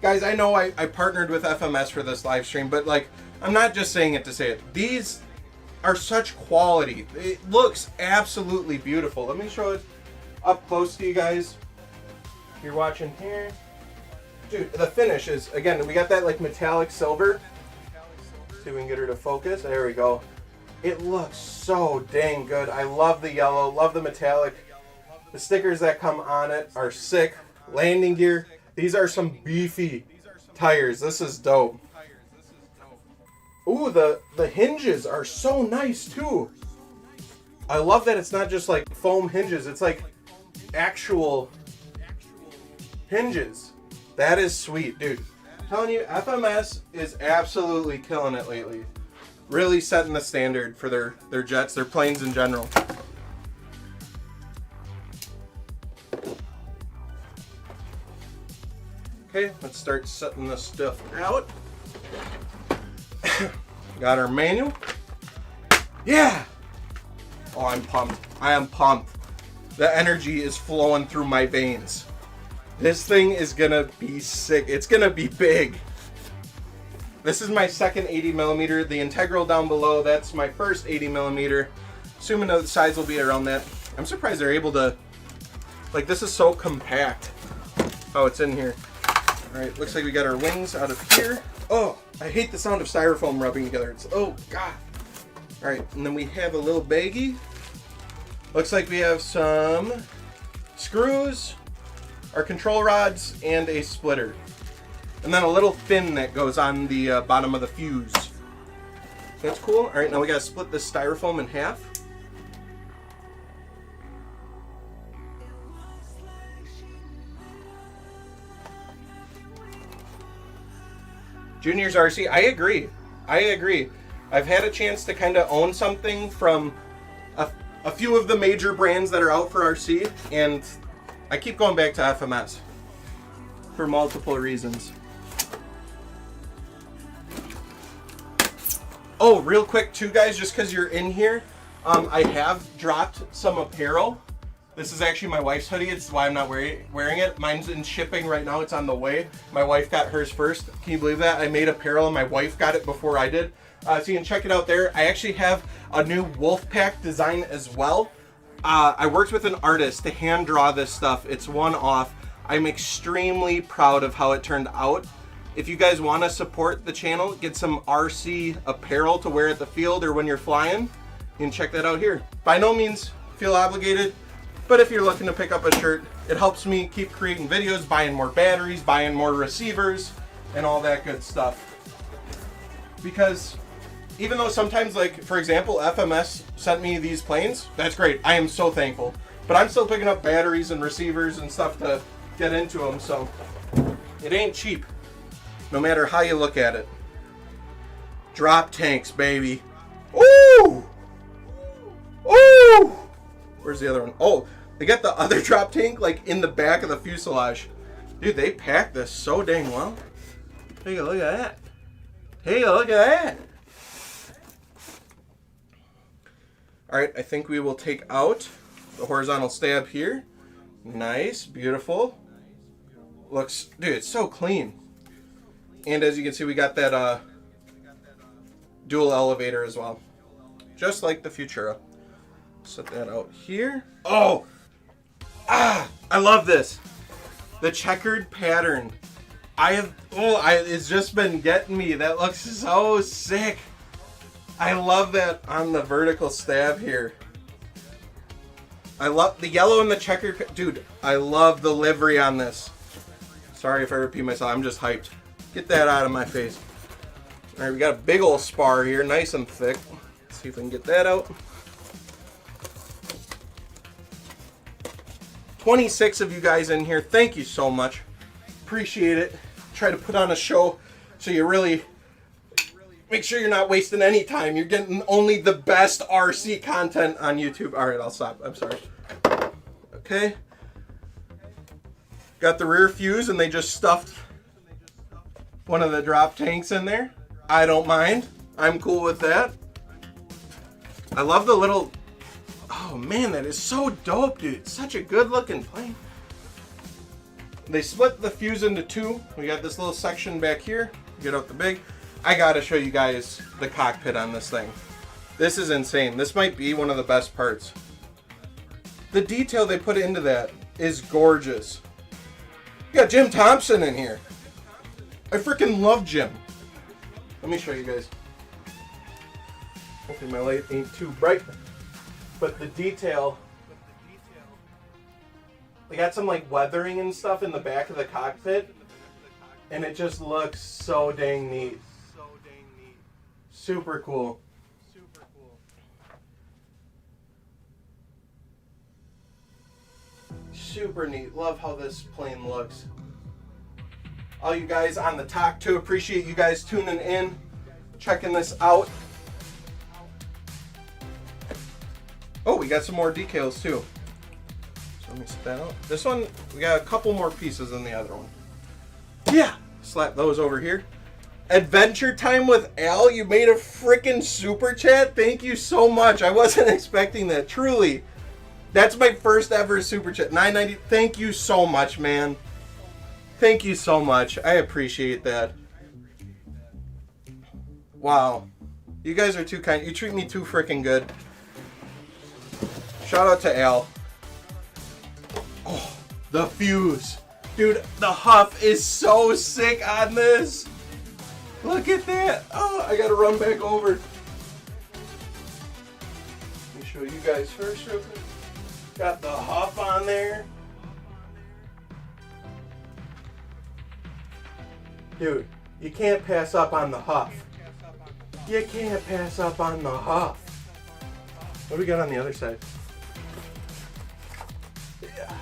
guys, I know I partnered with FMS for this live stream, but like, I'm not just saying it to say it. These are such quality. It looks absolutely beautiful. Let me show it up close to you guys. You're watching here. Dude, the finish is, again, we got that like metallic silver. See if we can get her to focus. There we go. It looks so dang good. I love the yellow, love the metallic. The stickers that come on it are sick. Landing gear. These are some beefy tires. This is dope. Ooh, the hinges are so nice too. I love that it's not just like foam hinges. It's like actual hinges. That is sweet, dude. I'm telling you, FMS is absolutely killing it lately. Really setting the standard for their jets, their planes in general. Okay, let's start setting this stuff out. Got our manual. Yeah! Oh, I'm pumped. I am pumped. The energy is flowing through my veins. This thing is gonna be sick. It's gonna be big. This is my second 80mm. The integral down below, that's my first 80mm. Assuming the size will be around that. I'm surprised they're able to, like, this is so compact. Oh, it's in here. All right, looks like we got our wings out of here. Oh, I hate the sound of styrofoam rubbing together. It's, oh God. All right, and then we have a little baggie. Looks like we have some screws, our control rods, and a splitter. And then a little fin that goes on the bottom of the fuse. That's cool. All right, now we gotta split this styrofoam in half. Junior's RC, I agree. I've had a chance to kind of own something from a few of the major brands that are out for RC, and I keep going back to FMS for multiple reasons. Oh, real quick too, guys, just because you're in here, I have dropped some apparel. This is actually my wife's hoodie. It's why I'm not wearing it. Mine's in shipping right now. It's on the way. My wife got hers first. Can you believe that? I made apparel and my wife got it before I did. So you can check it out there. I actually have a new Wolfpack design as well. I worked with an artist to hand draw this stuff. It's one-off. I'm extremely proud of how it turned out. If you guys want to support the channel, get some RC apparel to wear at the field or when you're flying, you can check that out here. By no means feel obligated, but if you're looking to pick up a shirt, it helps me keep creating videos, buying more batteries, buying more receivers, and all that good stuff. Because even though sometimes, like, for example, FMS sent me these planes, that's great. I am so thankful. But I'm still picking up batteries and receivers and stuff to get into them, so it ain't cheap, no matter how you look at it. Drop tanks, baby. Ooh! Ooh! Where's the other one? Oh, they got the other drop tank, like, in the back of the fuselage. Dude, they packed this so dang well. Take a look at that. Take a look at that. Alright, I think we will take out the horizontal stab here. Nice, beautiful. Looks, dude, it's so clean. And as you can see, we got that dual elevator as well. Just like the Futura. Set that out here. Oh! Ah! I love this. The checkered pattern. It's just been getting me. That looks so sick. I love that on the vertical stab here. I love the yellow and the checkered. Dude, I love the livery on this. Sorry if I repeat myself. I'm just hyped. Get that out of my face. All right, we got a big old spar here, nice and thick. Let's see if we can get that out. 26 of you guys in here. Thank you so much. Appreciate it. Try to put on a show so you really Make sure you're not wasting any time. You're getting only the best RC content on YouTube. All right, I'll stop. I'm sorry. Okay. Got the rear fuse, and they just stuffed one of the drop tanks in there. I don't mind. I'm cool with that. I love the little... Oh, man, that is so dope, dude. It's such a good-looking plane. They split the fuse into two. We got this little section back here. Get out the big... I gotta show you guys the cockpit on this thing. This is insane. This might be one of the best parts. The detail they put into that is gorgeous. You got Jim Thompson in here. I freaking love Jim. Let me show you guys. Hopefully my light ain't too bright. But the detail... They got some like weathering and stuff in the back of the cockpit. And it just looks so dang neat. Super cool. Super neat. Love how this plane looks. All you guys on the talk too, appreciate you guys tuning in, checking this out. Oh, we got some more decals too. So let me set that out. This one, we got a couple more pieces than the other one. Yeah, slap those over here. Adventure Time with Al, you made a freaking super chat. Thank you so much. I wasn't expecting that, truly. That's my first ever super chat. $9.90. Thank you so much, man. Thank you so much. I appreciate that. Wow. You guys are too kind. You treat me too freaking good. Shout out to Al. Oh, the fuse. Dude, the huff is so sick on this. Look at that. Oh, I gotta run back over. Let me show you guys first real quick. Got the huff on there. Dude, you can't pass up on the huff. You can't pass up on the huff. What do we got on the other side? Yeah.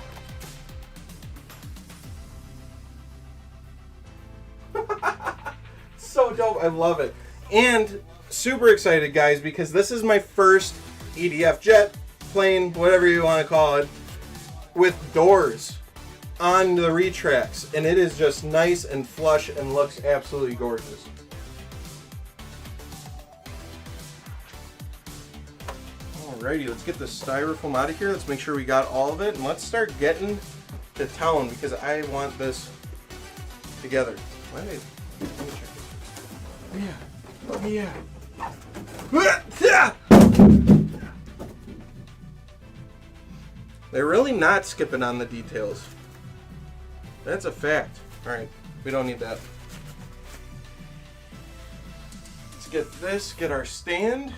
So dope. I love it. And super excited, guys, because this is my first EDF jet, plane, whatever you want to call it, with doors on the retracts. And it is just nice and flush and looks absolutely gorgeous. Alrighty, let's get the styrofoam out of here. Let's make sure we got all of it. And let's start getting to town because I want this together. Let me check. Yeah. They're really not skipping on the details. That's a fact. Alright, we don't need that. Let's get this, get our stand,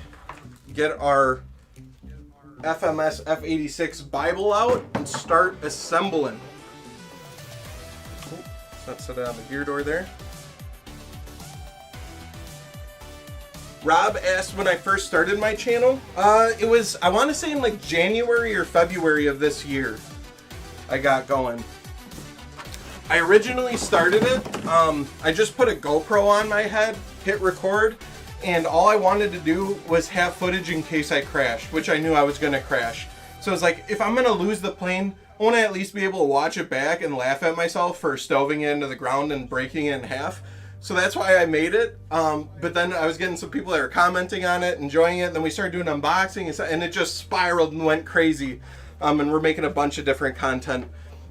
get our FMS F-86 Bible out, and start assembling. Let's set it on the gear door there. Rob asked when I first started my channel. It was, I want to say in like January or February of this year, I got going. I originally started it, I just put a GoPro on my head, hit record, and all I wanted to do was have footage in case I crashed, which I knew I was going to crash. So it's like, if I'm going to lose the plane, I want to at least be able to watch it back and laugh at myself for stoving it into the ground and breaking it in half. So that's why I made it, but then I was getting some people that were commenting on it, enjoying it, and then we started doing unboxing, and it just spiraled and went crazy, and we're making a bunch of different content.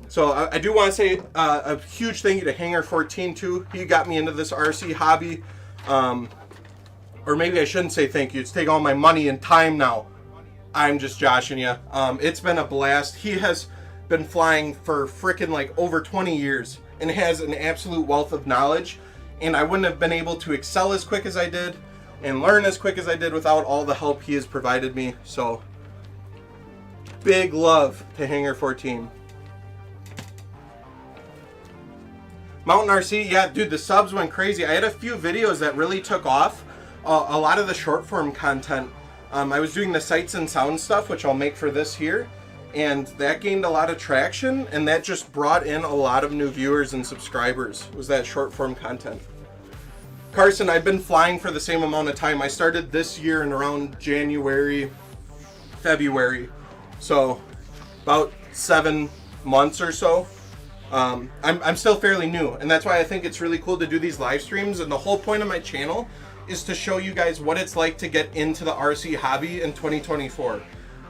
So I do want to say a huge thank you to Hangar 14 too. He got me into this RC hobby, or maybe I shouldn't say thank you, it's taking all my money and time now. I'm just joshing you. It's been a blast. He has been flying for frickin' like over 20 years and has an absolute wealth of knowledge. And I wouldn't have been able to excel as quick as I did and learn as quick as I did without all the help he has provided me. So, big love to Hangar 14. Mountain RC, yeah, dude, the subs went crazy. I had a few videos that really took off. A lot of the short form content. I was doing the sights and sound stuff, which I'll make for this here. And that gained a lot of traction, and that just brought in a lot of new viewers and subscribers, was that short form content. Carson, I've been flying for the same amount of time. I started this year in around January, February, so about 7 months or so. I'm still fairly new, and that's why I think it's really cool to do these live streams. And the whole point of my channel is to show you guys what it's like to get into the RC hobby in 2024.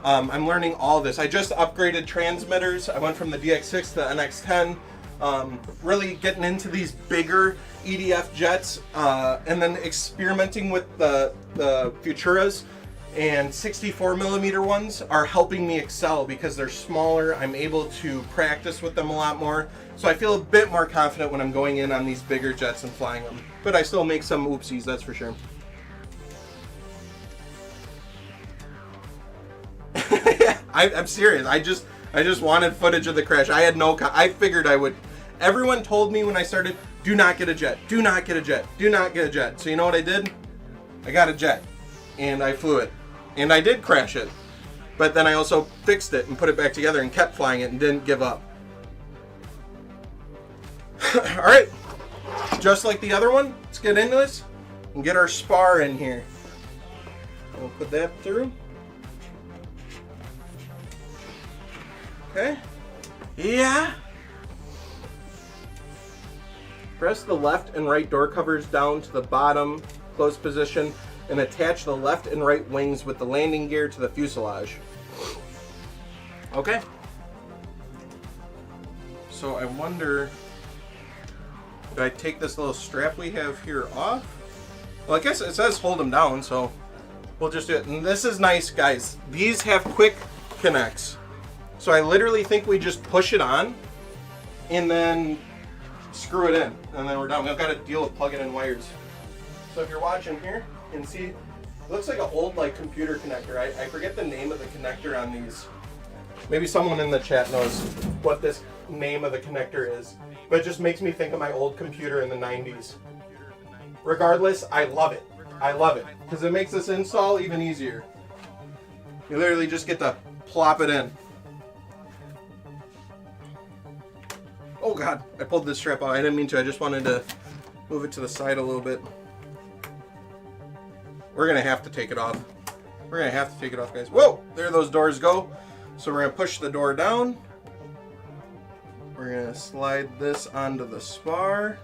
I'm learning all this. I just upgraded transmitters. I went from the DX6 to the NX10. Really getting into these bigger EDF jets, and then experimenting with the Futuras, and 64 millimeter ones are helping me excel because they're smaller. I'm able to practice with them a lot more, so I feel a bit more confident when I'm going in on these bigger jets and flying them. But I still make some oopsies, that's for sure. I'm serious. I just wanted footage of the crash. I had no. I figured I would. Everyone told me when I started, do not get a jet. Do not get a jet. Do not get a jet. So you know what I did? I got a jet, and I flew it, and I did crash it. But then I also fixed it and put it back together and kept flying it and didn't give up. All right, just like the other one, let's get into this and get our spar in here. We'll put that through. Okay. Yeah. Press the left and right door covers down to the bottom closed position and attach the left and right wings with the landing gear to the fuselage. Okay. So I wonder, do I take this little strap we have here off? Well, I guess it says hold them down, so we'll just do it. And this is nice, guys. These have quick connects. So I literally think we just push it on and then screw it in, and then we're done. We've got to deal with plugging in wires. So if you're watching here, you can see, it looks like an old computer connector. I forget the name of the connector on these. Maybe someone in the chat knows what this name of the connector is, but it just makes me think of my old computer in the 90s. Regardless, I love it. I love it because it makes this install even easier. You literally just get to plop it in. Oh God, I pulled this strap out. I didn't mean to. I just wanted to move it to the side a little bit. We're gonna have to take it off. We're gonna have to take it off, guys. Whoa, there those doors go. So we're gonna push the door down. We're gonna slide this onto the spar.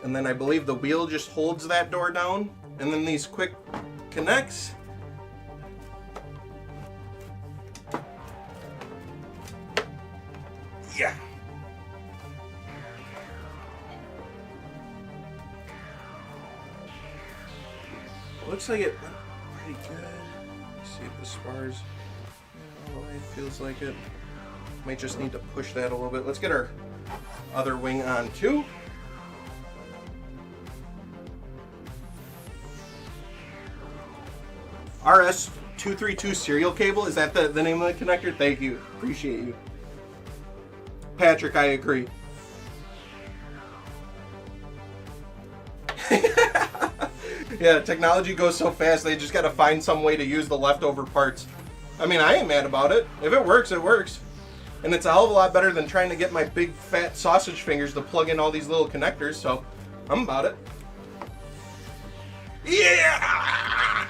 And then I believe the wheel just holds that door down. And then these quick connects. Yeah. Looks like it went pretty good. Let's see if the spars, all the way feels like it. Might just need to push that a little bit. Let's get our other wing on too. RS232 serial cable, is that the name of the connector? Thank you, appreciate you. Patrick, I agree. Yeah, technology goes so fast, they just gotta find some way to use the leftover parts. I mean, I ain't mad about it. If it works, it works. And it's a hell of a lot better than trying to get my big fat sausage fingers to plug in all these little connectors, so I'm about it. Yeah!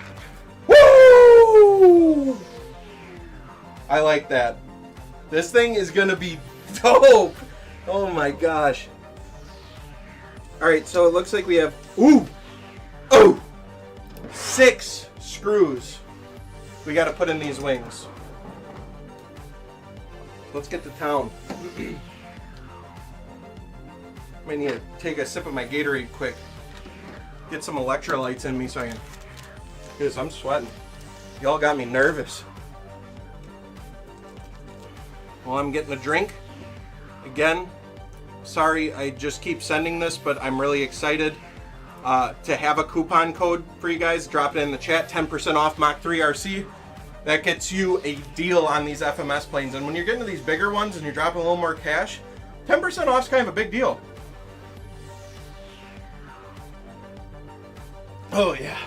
Woo! I like that. This thing is gonna be dope. Oh my gosh. Alright, so it looks like we have 6 screws we got to put in these wings. Let's get to town. Might need to take a sip of my Gatorade quick. Get some electrolytes in me so I can, because I'm sweating. Y'all got me nervous. Well, I'm getting a drink. Again, sorry I just keep sending this, but I'm really excited to have a coupon code for you guys. Drop it in the chat, 10% off Mach 3 RC. That gets you a deal on these FMS planes. And when you're getting to these bigger ones and you're dropping a little more cash, 10% off is kind of a big deal. Oh yeah.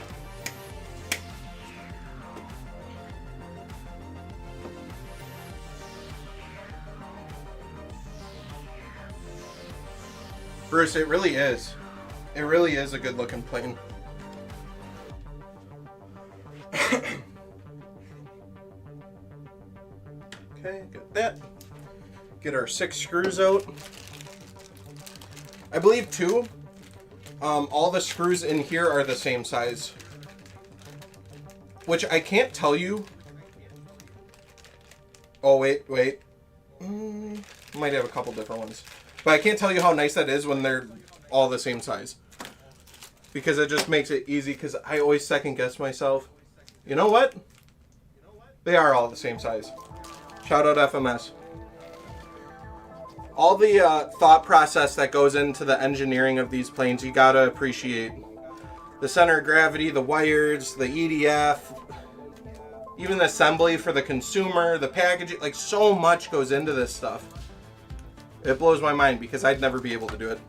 Bruce, it really is. It really is a good looking plane. Okay, got that. Get our 6 screws out. I believe too, all the screws in here are the same size. Which I can't tell you. Oh, wait. Might have a couple different ones. But I can't tell you how nice that is when they're all the same size. Because it just makes it easy, because I always second guess myself. You know what? They are all the same size. Shout out FMS. All the thought process that goes into the engineering of these planes, you gotta appreciate. The center of gravity, the wires, the EDF, even the assembly for the consumer, the packaging, like so much goes into this stuff. It blows my mind because I'd never be able to do it.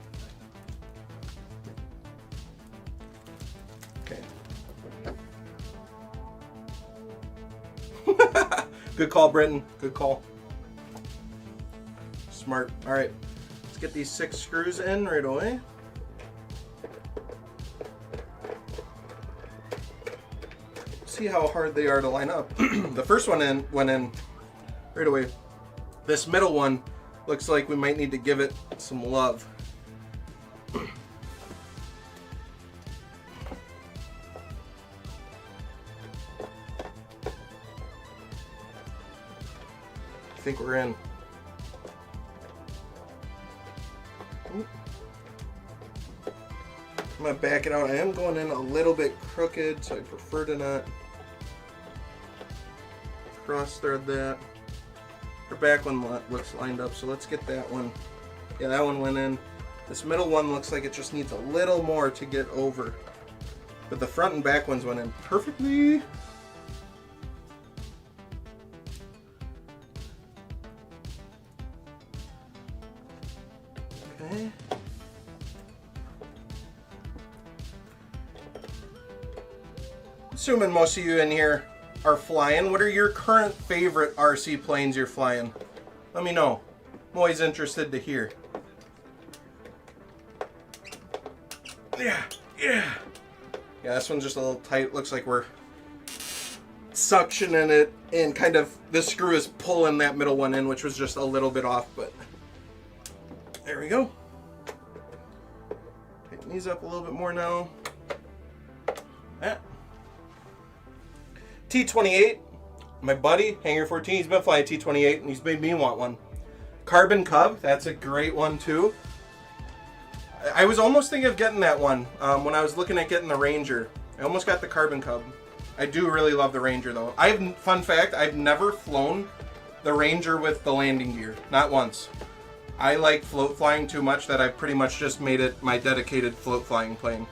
Okay. Good call, Britton. Good call. Smart. All right. Let's get these 6 screws in right away. See how hard they are to line up. The first one went in right away. This middle one looks like we might need to give it some love. I think we're in. Ooh. I'm gonna back it out. I am going in a little bit crooked, so I prefer to not cross thread that. Our back one looks lined up, so let's get that one. Yeah, that one went in. This middle one looks like it just needs a little more to get over. But the front and back ones went in perfectly. Okay. Assuming most of you in here are flying, what are your current favorite RC planes you're flying? Let me know. I'm always interested to hear. Yeah. Yeah, this one's just a little tight. Looks like we're suctioning it, and kind of this screw is pulling that middle one in, which was just a little bit off, but there we go. Tighten these up a little bit more now. T28, my buddy, Hangar 14, he's been flying T28 and he's made me want one. Carbon Cub, that's a great one too. I was almost thinking of getting that one when I was looking at getting the Ranger. I almost got the Carbon Cub. I do really love the Ranger though. Fun fact, I've never flown the Ranger with the landing gear, not once. I like float flying too much that I've pretty much just made it my dedicated float flying plane.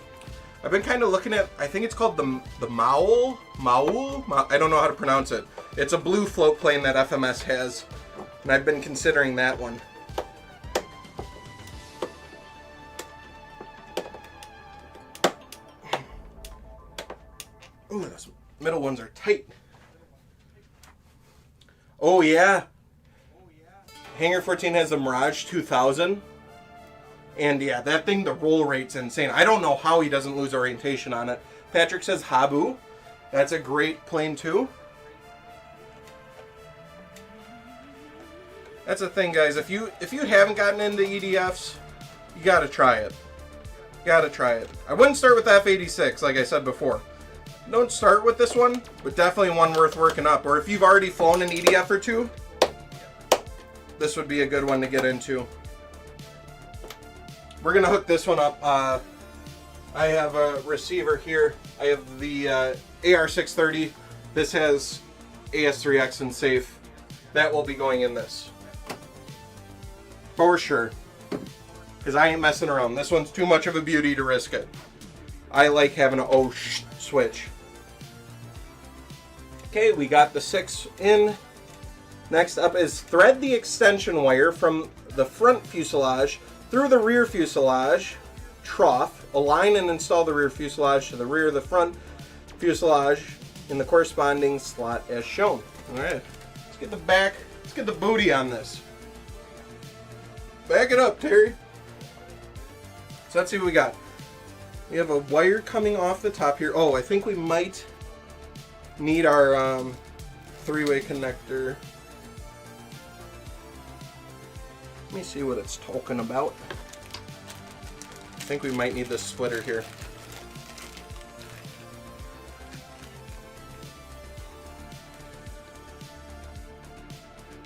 I've been kind of looking at, I think it's called the Maul? I don't know how to pronounce it. It's a blue float plane that FMS has, and I've been considering that one. Ooh, those middle ones are tight. Oh yeah. Hangar 14 has the Mirage 2000. And yeah, that thing, the roll rate's insane. I don't know how he doesn't lose orientation on it. Patrick says Habu. That's a great plane too. That's the thing, guys. If you haven't gotten into EDFs, you gotta try it. Gotta try it. I wouldn't start with F-86, like I said before. Don't start with this one, but definitely one worth working up. Or if you've already flown an EDF or two, this would be a good one to get into. We're gonna hook this one up. I have a receiver here. I have the AR630. This has AS3X and safe. That will be going in this. For sure. Because I ain't messing around. This one's too much of a beauty to risk it. I like having a switch. Okay, we got the 6 in. Next up is thread the extension wire from the front fuselage through the rear fuselage trough. Align and install the rear fuselage to the rear of the front fuselage in the corresponding slot as shown. All right, let's get the back. Let's get the booty on this. Back it up, Terry. So let's see what we got. We have a wire coming off the top here. Oh, I think we might need our three-way connector. Let me see what it's talking about. I think we might need this splitter here.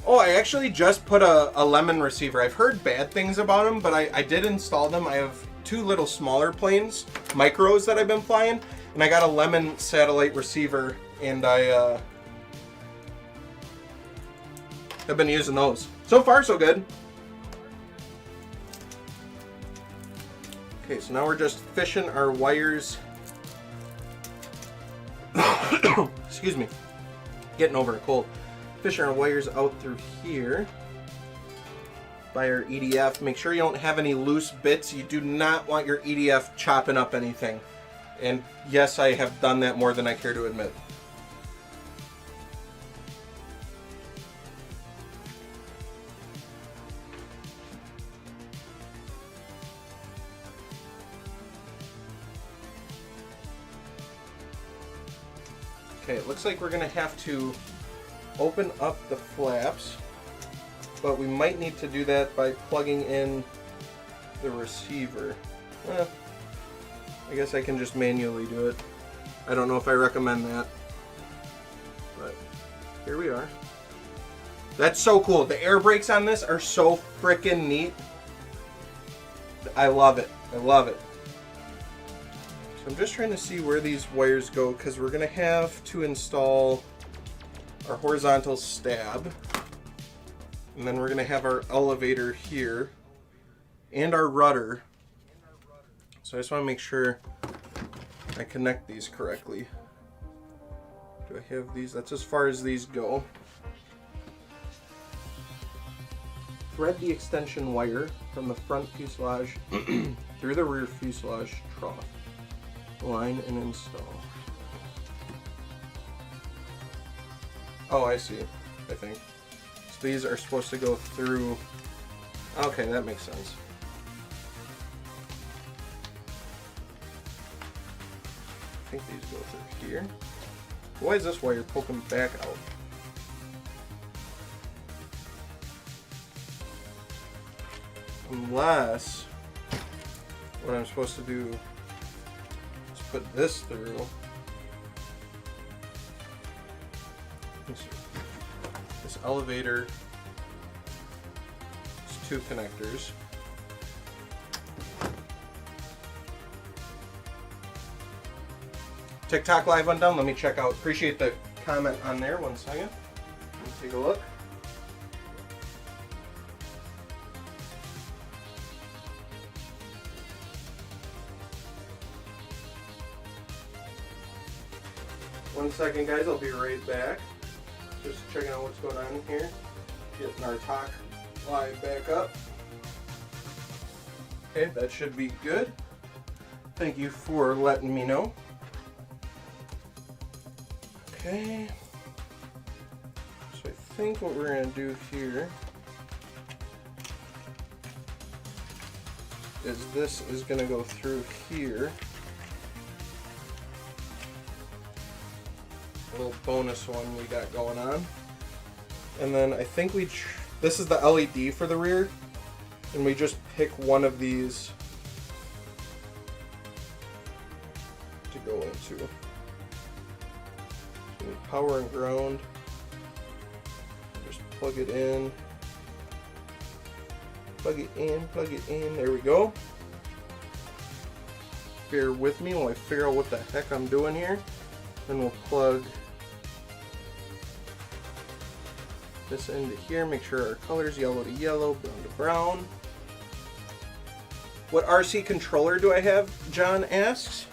Oh, I actually just put a lemon receiver. I've heard bad things about them, but I did install them. I have two little smaller planes, micros, that I've been flying, and I got a lemon satellite receiver, and I have been using those. So far, so good. Okay, so now we're just fishing our wires. Excuse me. Getting over a cold. Fishing our wires out through here by our EDF. Make sure you don't have any loose bits. You do not want your EDF chopping up anything. And yes, I have done that more than I care to admit. Okay, it looks like we're going to have to open up the flaps, but we might need to do that by plugging in the receiver. I guess I can just manually do it. I don't know if I recommend that, but here we are. That's so cool. The air brakes on this are so freaking neat. I love it. I love it. So I'm just trying to see where these wires go, because we're going to have to install our horizontal stab, and then we're going to have our elevator here and our rudder. So I just want to make sure I connect these correctly. Do I have these? That's as far as these go. Thread the extension wire from the front fuselage through the rear fuselage trough. Line and install. Oh, I see, I think. So these are supposed to go through... Okay, that makes sense. I think these go through here. Why is this wire poking back out? Unless what I'm supposed to do is put this through. This elevator is two connectors. TikTok live went down. Let me check out. Appreciate the comment on there. 1 second. Let me take a look. One second, guys. I'll be right back. Just checking out what's going on here. Getting our talk live back up. Okay, that should be good. Thank you for letting me know. Okay. So I think what we're going to do here is this is going to go through here. A little bonus one we got going on. And then I think this is the LED for the rear, and we just pick one of these to go into. So power and ground. Just plug it in. Plug it in, plug it in. There we go. Bear with me while I figure out what the heck I'm doing here. Then we'll plug this into here, make sure our color's yellow to yellow, brown to brown. What RC controller do I have? John asks.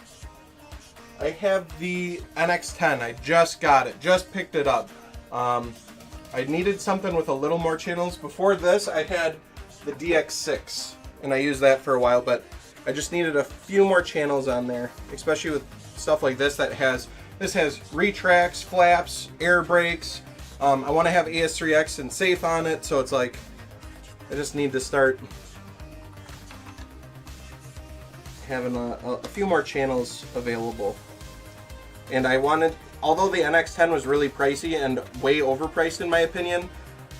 I have the NX10. I just got it, just picked it up. I needed something with a little more channels. Before this, I had the DX6, and I used that for a while, but I just needed a few more channels on there, especially with stuff like this that has, this has retracts, flaps, air brakes. I want to have AS3X and safe on it, so it's like I just need to start. having a few more channels available. And I wanted, although the NX10 was really pricey and way overpriced in my opinion,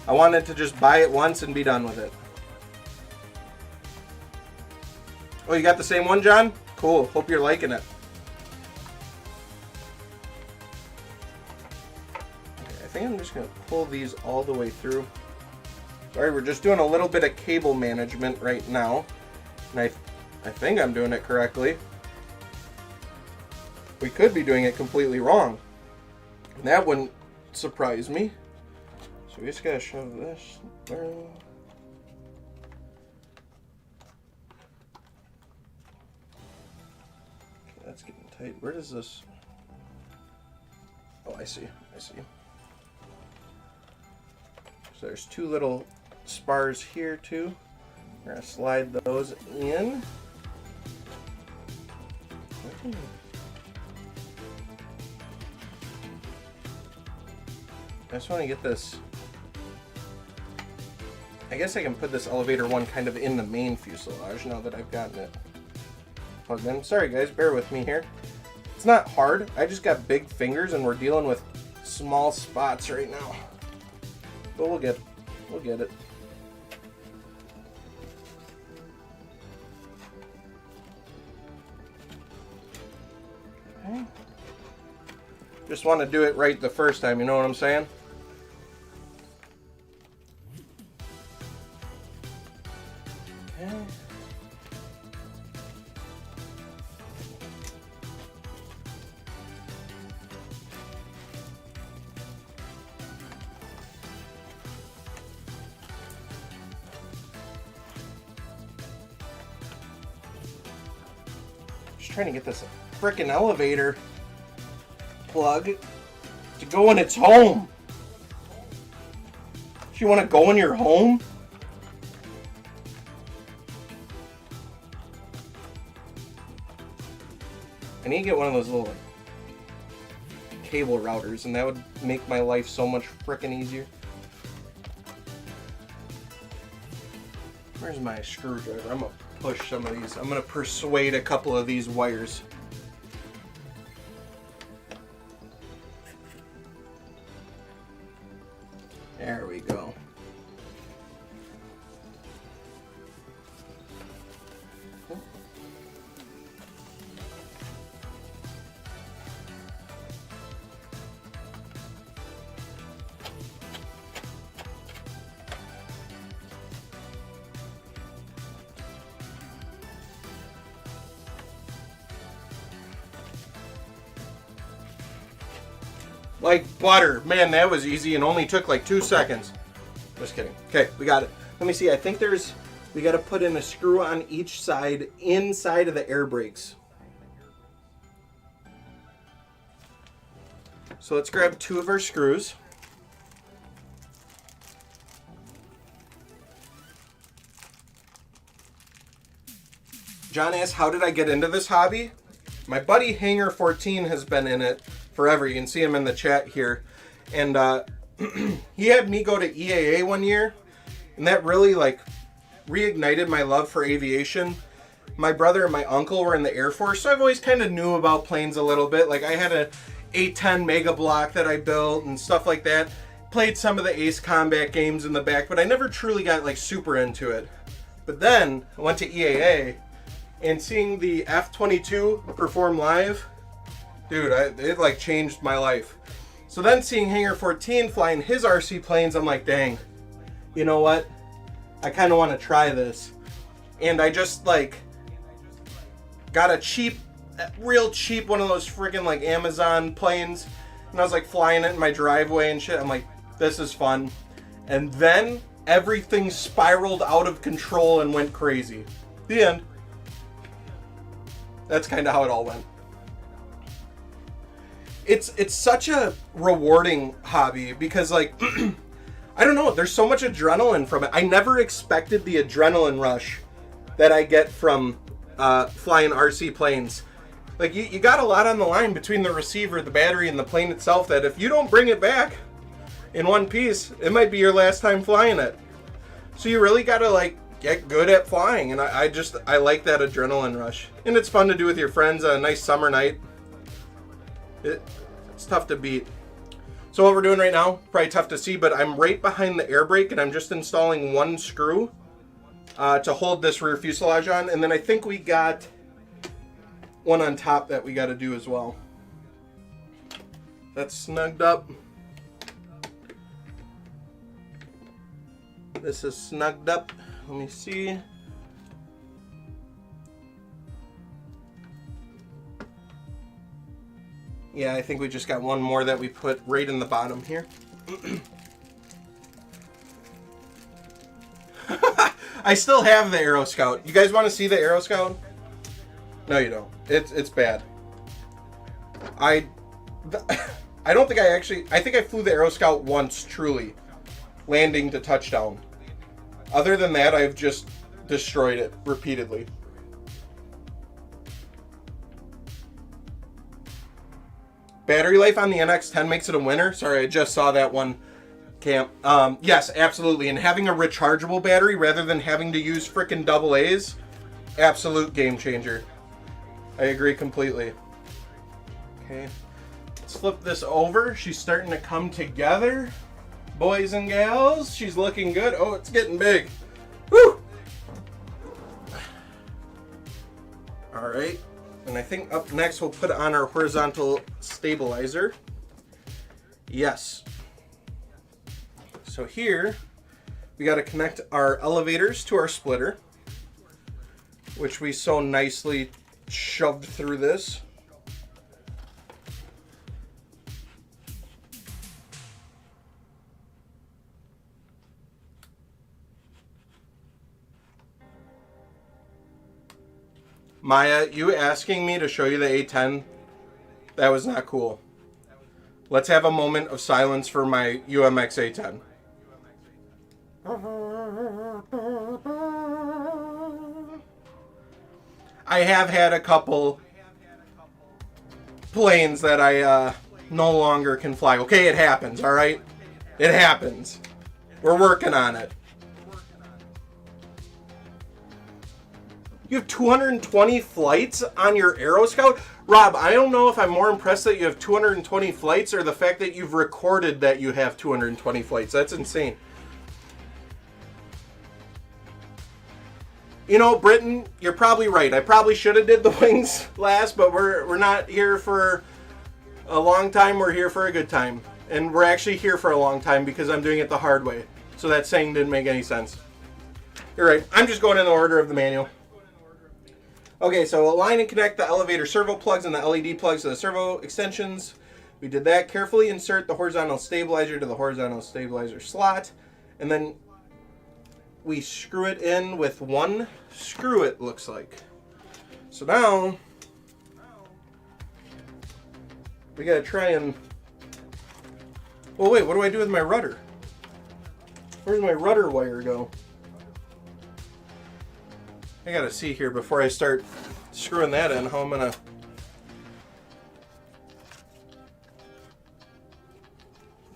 I wanted to just buy it once and be done with it. Oh, you got the same one, John? Cool. Hope you're liking it. Okay, I think I'm just going to pull these all the way through. Sorry, we're just doing a little bit of cable management right now. And I think I'm doing it correctly. We could be doing it completely wrong. And that wouldn't surprise me. So we just gotta shove this through. Okay, that's getting tight. Where does this... Oh, I see. So there's two little spars here too. We're gonna slide those in. I just want to get this. I guess I can put this elevator one kind of in the main fuselage now that I've gotten it plugged in. Sorry guys, bear with me here. It's not hard. I just got big fingers and we're dealing with small spots right now. But we'll get it. Okay. Just want to do it right the first time, you know what I'm saying? Okay. Just trying to get this frickin' elevator plug to go in its home. Do you want to go in your home? I need to get one of those little cable routers, and that would make my life so much frickin' easier. Where's my screwdriver? I'm gonna push some of these. I'm gonna persuade a couple of these wires. There we go. Like butter. Man, that was easy and only took like 2 seconds. Just kidding. Okay, we got it. Let me see. I think we got to put in a screw on each side inside of the air brakes. So let's grab 2 of our screws. John asked, how did I get into this hobby? My buddy Hanger 14 has been in it forever. You can see him in the chat here. And he had me go to EAA one year, and that really like reignited my love for aviation. My brother and my uncle were in the Air Force, so I've always kind of knew about planes a little bit. Like I had a A-10 Mega Block that I built and stuff like that. Played some of the Ace Combat games in the back, but I never truly got like super into it. But then I went to EAA, and seeing the F-22 perform live, dude, it like changed my life. So then seeing Hanger 14 flying his RC planes, I'm like, dang, you know what? I kind of want to try this. And I just like got a real cheap one of those freaking like Amazon planes. And I was like flying it in my driveway and shit. I'm like, this is fun. And then everything spiraled out of control and went crazy. The end. That's kind of how it all went. It's such a rewarding hobby because like, I don't know, there's so much adrenaline from it. I never expected the adrenaline rush that I get from flying RC planes. Like you got a lot on the line between the receiver, the battery, and the plane itself that if you don't bring it back in one piece, it might be your last time flying it. So you really gotta like get good at flying. And I like that adrenaline rush. And it's fun to do with your friends on a nice summer night. It's tough to beat. So what we're doing right now, probably tough to see, but I'm right behind the air brake and I'm just installing one screw to hold this rear fuselage on. And then I think we got one on top that we got to do as well. That's snugged up. This is snugged up. Let me see. Yeah, I think we just got one more that we put right in the bottom here. I still have the Aero Scout. You guys want to see the Aero Scout? No, you don't. It's bad. I don't think I think I flew the Aero Scout once, truly, landing to touchdown. Other than that, I've just destroyed it repeatedly. Battery life on the NX10 makes it a winner. Sorry, I just saw that one, Camp. Yes, absolutely. And having a rechargeable battery rather than having to use frickin' AA's, absolute game changer. I agree completely. Okay, let's flip this over. She's starting to come together. Boys and gals, she's looking good. Oh, it's getting big. Woo! All right. And I think up next we'll put on our horizontal stabilizer. Yes. So here we got to connect our elevators to our splitter, which we so nicely shoved through this. Maya, you asking me to show you the A10, that was not cool. Let's have a moment of silence for my UMX A10. I have had a couple planes that I no longer can fly. Okay, it happens, all right? It happens. We're working on it. You have 220 flights on your Aero Scout? Rob, I don't know if I'm more impressed that you have 220 flights or the fact that you've recorded that you have 220 flights. That's insane. You know, Britton, you're probably right. I probably should have did the wings last, but we're not here for a long time. We're here for a good time. And we're actually here for a long time because I'm doing it the hard way. So that saying didn't make any sense. You're right. I'm just going in the order of the manual. Okay, so align and connect the elevator servo plugs and the LED plugs to the servo extensions. We did that. Carefully insert the horizontal stabilizer to the horizontal stabilizer slot. And then we screw it in with one screw, it looks like. So now we gotta try and... Oh wait, what do I do with my rudder? Where's my rudder wire go? I gotta see here before I start screwing that in how I'm gonna...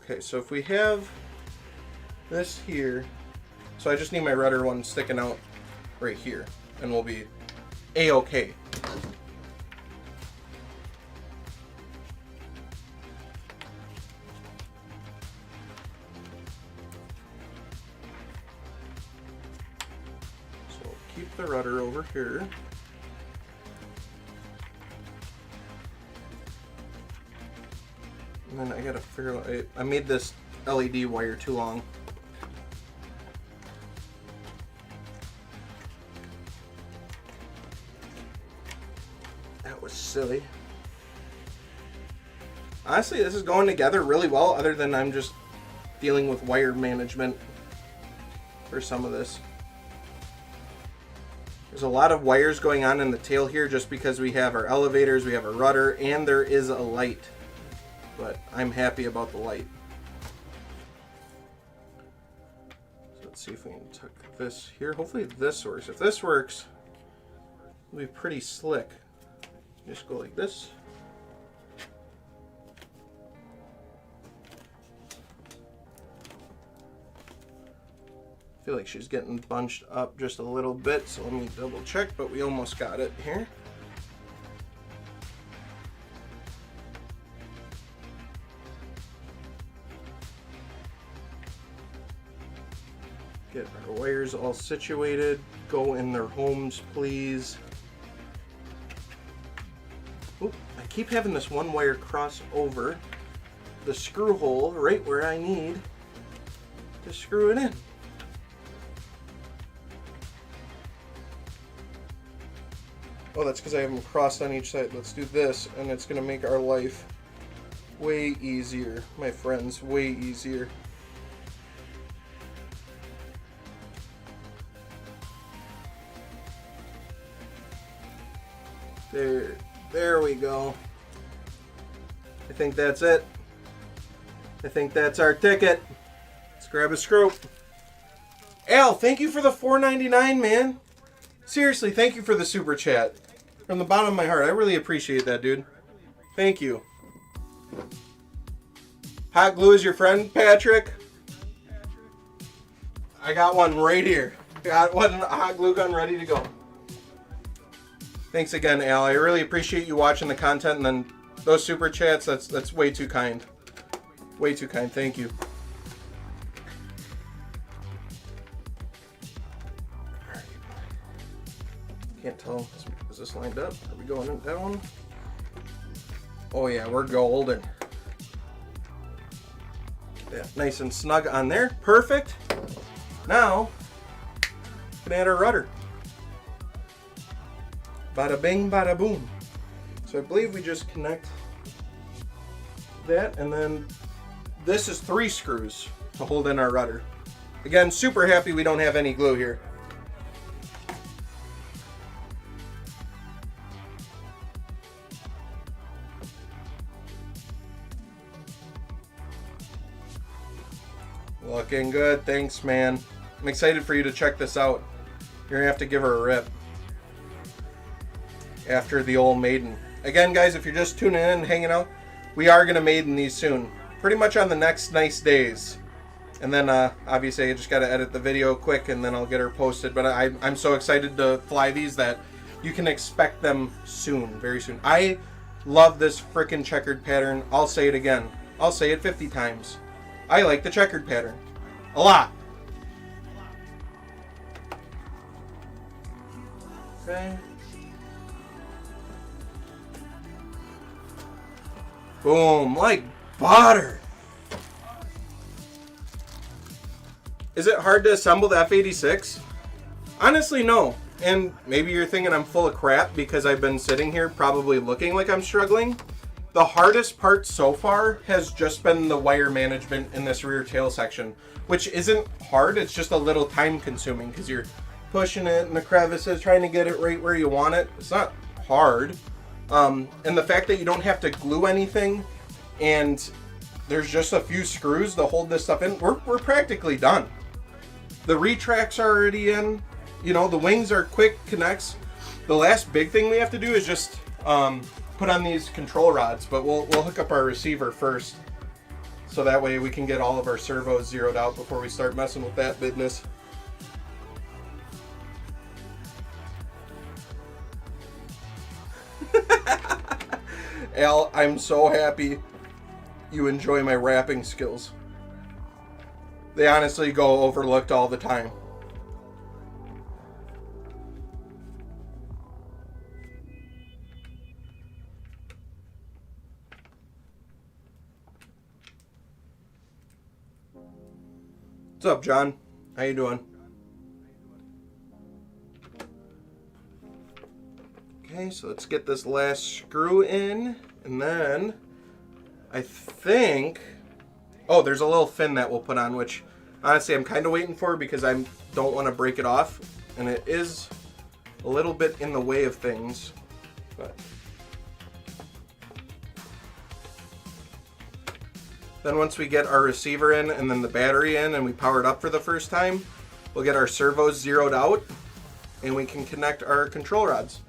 Okay, so if we have this here, so I just need my rudder one sticking out right here, and we'll be A-okay. Keep the rudder over here. And then I gotta figure out, I made this LED wire too long. That was silly. Honestly, this is going together really well, other than I'm just dealing with wire management for some of this. There's a lot of wires going on in the tail here just because we have our elevators, we have a rudder, and there is a light. But I'm happy about the light. So let's see if we can tuck this here. Hopefully this works. If this works, it'll be pretty slick. Just go like this. feel like she's getting bunched up just a little bit, so let me double check, but we almost got it here. Get our wires all situated. Go in their homes, please. Oop, I keep having this one wire cross over the screw hole right where I need to screw it in. Oh, that's because I have them crossed on each side. Let's do this, and it's going to make our life way easier, my friends, way easier. There we go. I think that's it. I think that's our ticket. Let's grab a screw. Al, thank you for the $4.99, man. Seriously, thank you for the super chat. From the bottom of my heart, I really appreciate that, dude. Thank you. Hot glue is your friend, Patrick? I got one right here. Got one hot glue gun ready to go. Thanks again, Al. I really appreciate you watching the content, and then those super chats, that's way too kind. Way too kind. Thank you. All right. Can't tell. Is this lined up? Are we going down? Oh yeah, we're golden. Yeah, nice and snug on there. Perfect. Now, we can add our rudder. Bada bing, bada boom. So I believe we just connect that, and then this is 3 screws to hold in our rudder. Again, super happy we don't have any glue here. Looking good, thanks, man. I'm excited for you to check this out. You're gonna have to give her a rip after the old maiden. Again, guys, if you're just tuning in and hanging out, we are going to maiden these soon. Pretty much on the next nice days. And then, obviously, I just got to edit the video quick, and then I'll get her posted. But I'm so excited to fly these that you can expect them soon, very soon. I love this frickin' checkered pattern. I'll say it again. I'll say it 50 times. I like the checkered pattern. A lot. Okay. Boom, like butter. Is it hard to assemble the F-86? Honestly, no. And maybe you're thinking I'm full of crap because I've been sitting here probably looking like I'm struggling. The hardest part so far has just been the wire management in this rear tail section, which isn't hard, it's just a little time consuming because you're pushing it in the crevices, trying to get it right where you want it. It's not hard. And the fact that you don't have to glue anything and there's just a few screws to hold this stuff in, we're practically done. The retracts are already in, you know, the wings are quick connects. The last big thing we have to do is just put on these control rods, but we'll hook up our receiver first so that way we can get all of our servos zeroed out before we start messing with that business. Al, I'm so happy you enjoy my rapping skills. They honestly go overlooked all the time. What's up, John? How you doing? Okay, so let's get this last screw in, and then I think, oh, there's a little fin that we'll put on, which honestly I'm kind of waiting for because I don't want to break it off, and it is a little bit in the way of things, but then once we get our receiver in and then the battery in and we power it up for the first time, we'll get our servos zeroed out and we can connect our control rods.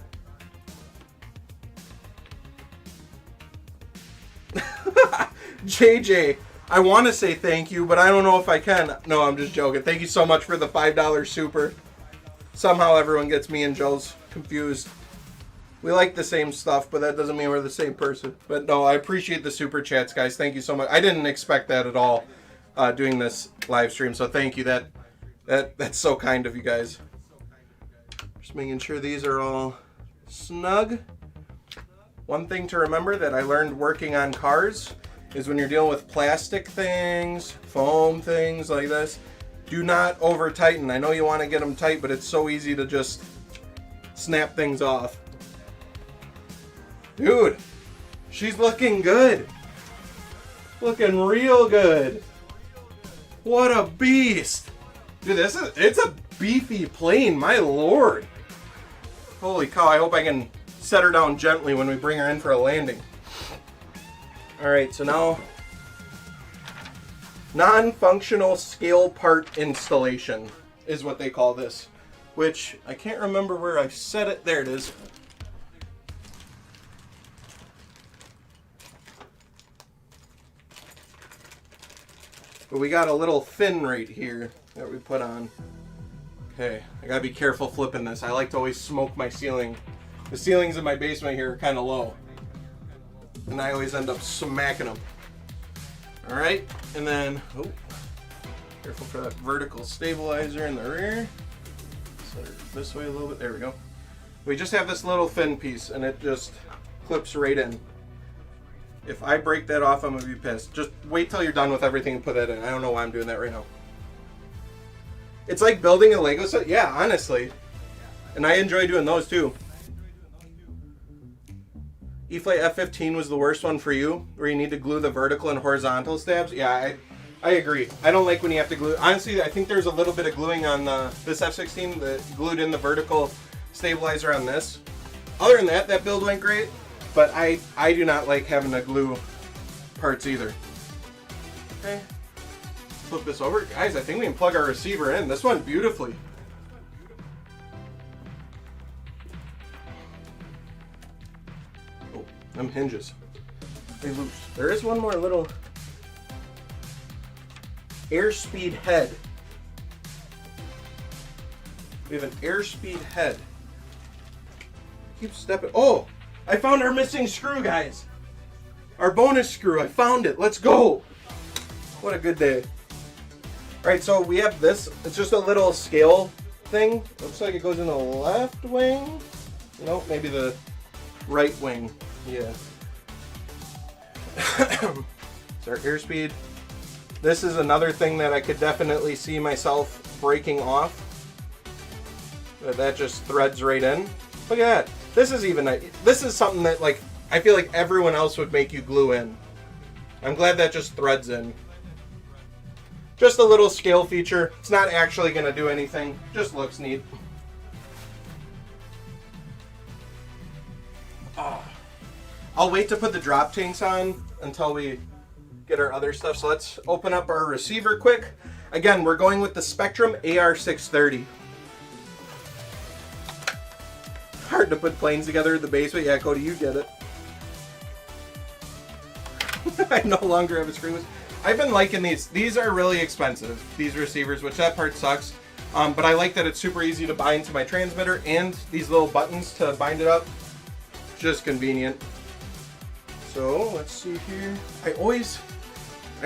JJ, I want to say thank you, but I don't know if I can. No, I'm just joking. Thank you so much for the $5 super. Somehow everyone gets me and Joe's confused. We like the same stuff, but that doesn't mean we're the same person. But no, I appreciate the super chats, guys. Thank you so much. I didn't expect that at all doing this live stream, so thank you. That's so kind of you guys. Just making sure these are all snug. One thing to remember that I learned working on cars is when you're dealing with plastic things, foam things like this, do not over tighten. I know you want to get them tight, but it's so easy to just snap things off. Dude, she's looking good. Looking real good. What a beast. Dude, it's a beefy plane, my lord. Holy cow, I hope I can set her down gently when we bring her in for a landing. Alright, so now, non-functional scale part installation is what they call this, which I can't remember where I said it. There it is. But we got a little fin right here that we put on. Okay, I gotta be careful flipping this. I like to always smoke my ceiling. The ceilings in my basement here are kind of low, and I always end up smacking them. All right, and then, oh, careful for that vertical stabilizer in the rear. Set it this way a little bit. There we go. We just have this little fin piece, and it just clips right in. If I break that off, I'm gonna be pissed. Just wait till you're done with everything and put that in. I don't know why I'm doing that right now. It's like building a Lego set. Yeah, honestly. And I enjoy doing those too. E-Flight F-15 was the worst one for you, where you need to glue the vertical and horizontal stabs. Yeah, I agree. I don't like when you have to glue. Honestly, I think there's a little bit of gluing on this F-16 that glued in the vertical stabilizer on this. Other than that, that build went great. But I do not like having to glue parts either. Okay. Flip this over. Guys, I think we can plug our receiver in. This went beautifully. Oh, them hinges. They loose. There is one more little airspeed head. We have an airspeed head. Keep stepping. Oh! I found our missing screw, guys. Our bonus screw. I found it. Let's go. What a good day. All right, so we have this. It's just a little scale thing. Looks like it goes in the left wing. Nope, maybe the right wing. Yeah. It's our airspeed. This is another thing that I could definitely see myself breaking off. That just threads right in. Look at that. This is something that, like, I feel like everyone else would make you glue in. I'm glad that just threads in. Just a little scale feature. It's not actually going to do anything. Just looks neat. I'll wait to put the drop tanks on until we get our other stuff. So let's open up our receiver quick. Again, we're going with the Spectrum AR630. Hard to put planes together in the basement. Yeah, Cody, you get it. I no longer have a screen. I've been liking these. These are really expensive, these receivers, which that part sucks. But I like that it's super easy to bind to my transmitter, and these little buttons to bind it up. Just convenient. So let's see here. I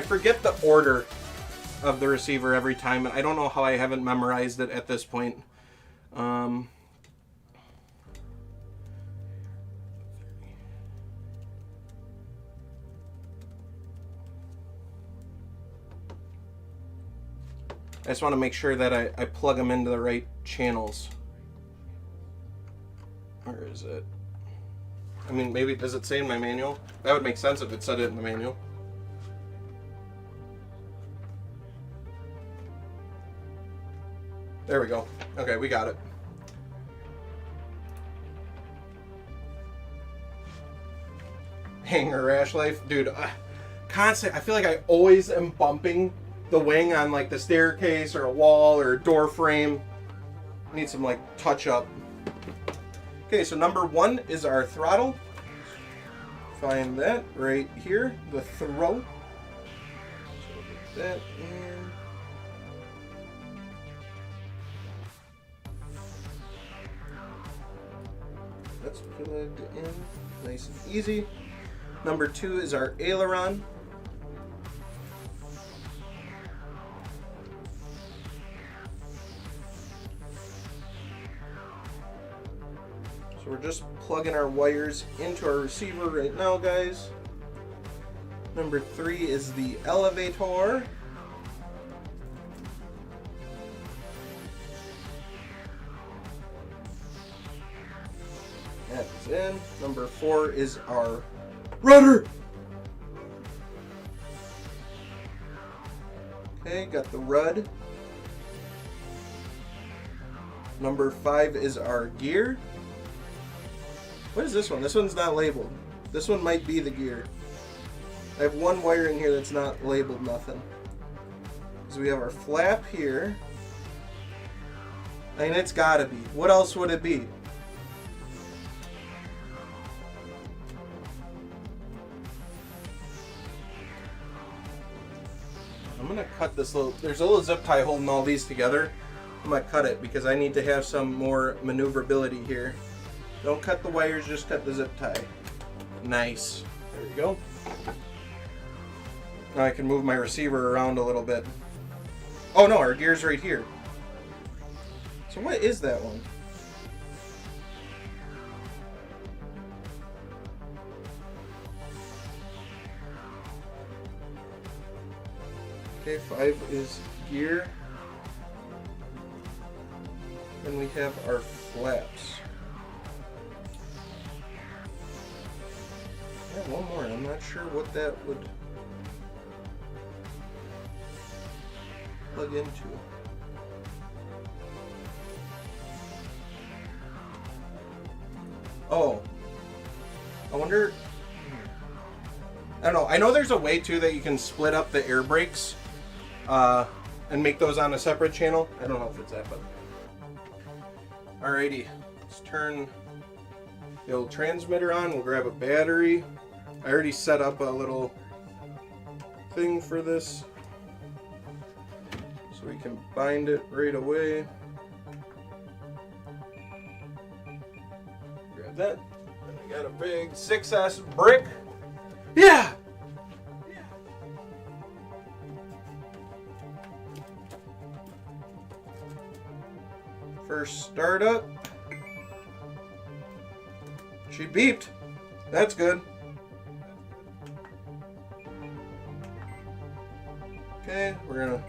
forget the order of the receiver every time, and I don't know how I haven't memorized it at this point. I just want to make sure that I plug them into the right channels. Where is it? I mean, maybe, does it say in my manual? That would make sense if it said it in the manual. There we go. Okay, we got it. Hanger rash life. Dude, constant. I feel like I always am bumping the wing on like the staircase or a wall or a door frame. Need some like touch up. Okay, so number one is our throttle. Find that right here, the throw. That in. That's plugged in. Nice and easy. Number 2 is our aileron. So we're just plugging our wires into our receiver right now, guys. Number 3 is the elevator. That's in. Number 4 is our rudder. Okay, got the rud. Number 5 is our gear. What is this one? This one's not labeled. This one might be the gear. I have one wire in here that's not labeled nothing. So we have our flap here. I mean, it's gotta be. What else would it be? I'm gonna cut this little, there's a little zip tie holding all these together. I'm gonna cut it because I need to have some more maneuverability here. Don't cut the wires, just cut the zip tie. Nice. There we go. Now I can move my receiver around a little bit. Oh no, our gear's right here. So what is that one? Okay, 5 is gear. And we have our flaps. Yeah, one more. I'm not sure what that would plug into. Oh. I wonder. I don't know. I know there's a way too that you can split up the air brakes and make those on a separate channel. I don't know if it's that, but. Alrighty. Let's turn the old transmitter on. We'll grab a battery. I already set up a little thing for this, so we can bind it right away. Grab that. And I got a big 6S brick. Yeah! First startup. She beeped. That's good. Okay, we're gonna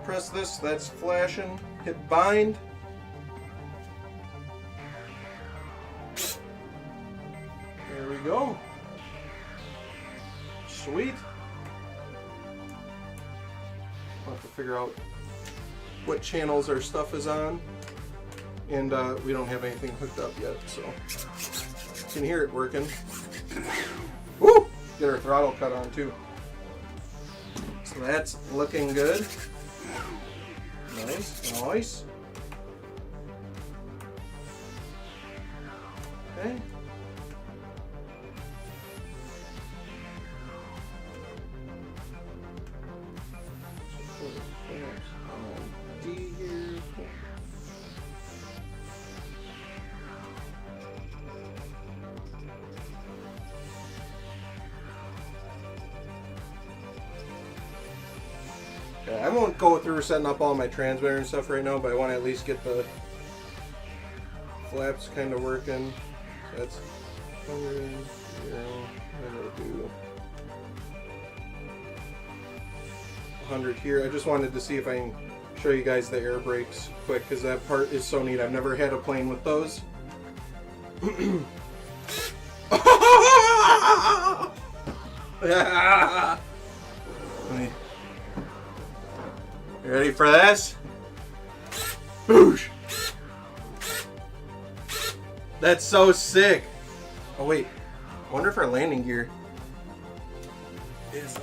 press this. That's flashing. Hit bind. There we go. Sweet. I'll have to figure out what channels our stuff is on. And we don't have anything hooked up yet, so you can hear it working. Woo! Get our throttle cut on too. So that's looking good. Nice, nice. Okay. D here. Okay, I won't go through setting up all my transmitter and stuff right now, but I want to at least get the flaps kind of working. So that's 100, 0, I'm going to do 100 here. I just wanted to see if I can show you guys the air brakes quick, because that part is so neat. I've never had a plane with those. You ready for this? Boosh! That's so sick. Oh wait, I wonder if our landing gear is.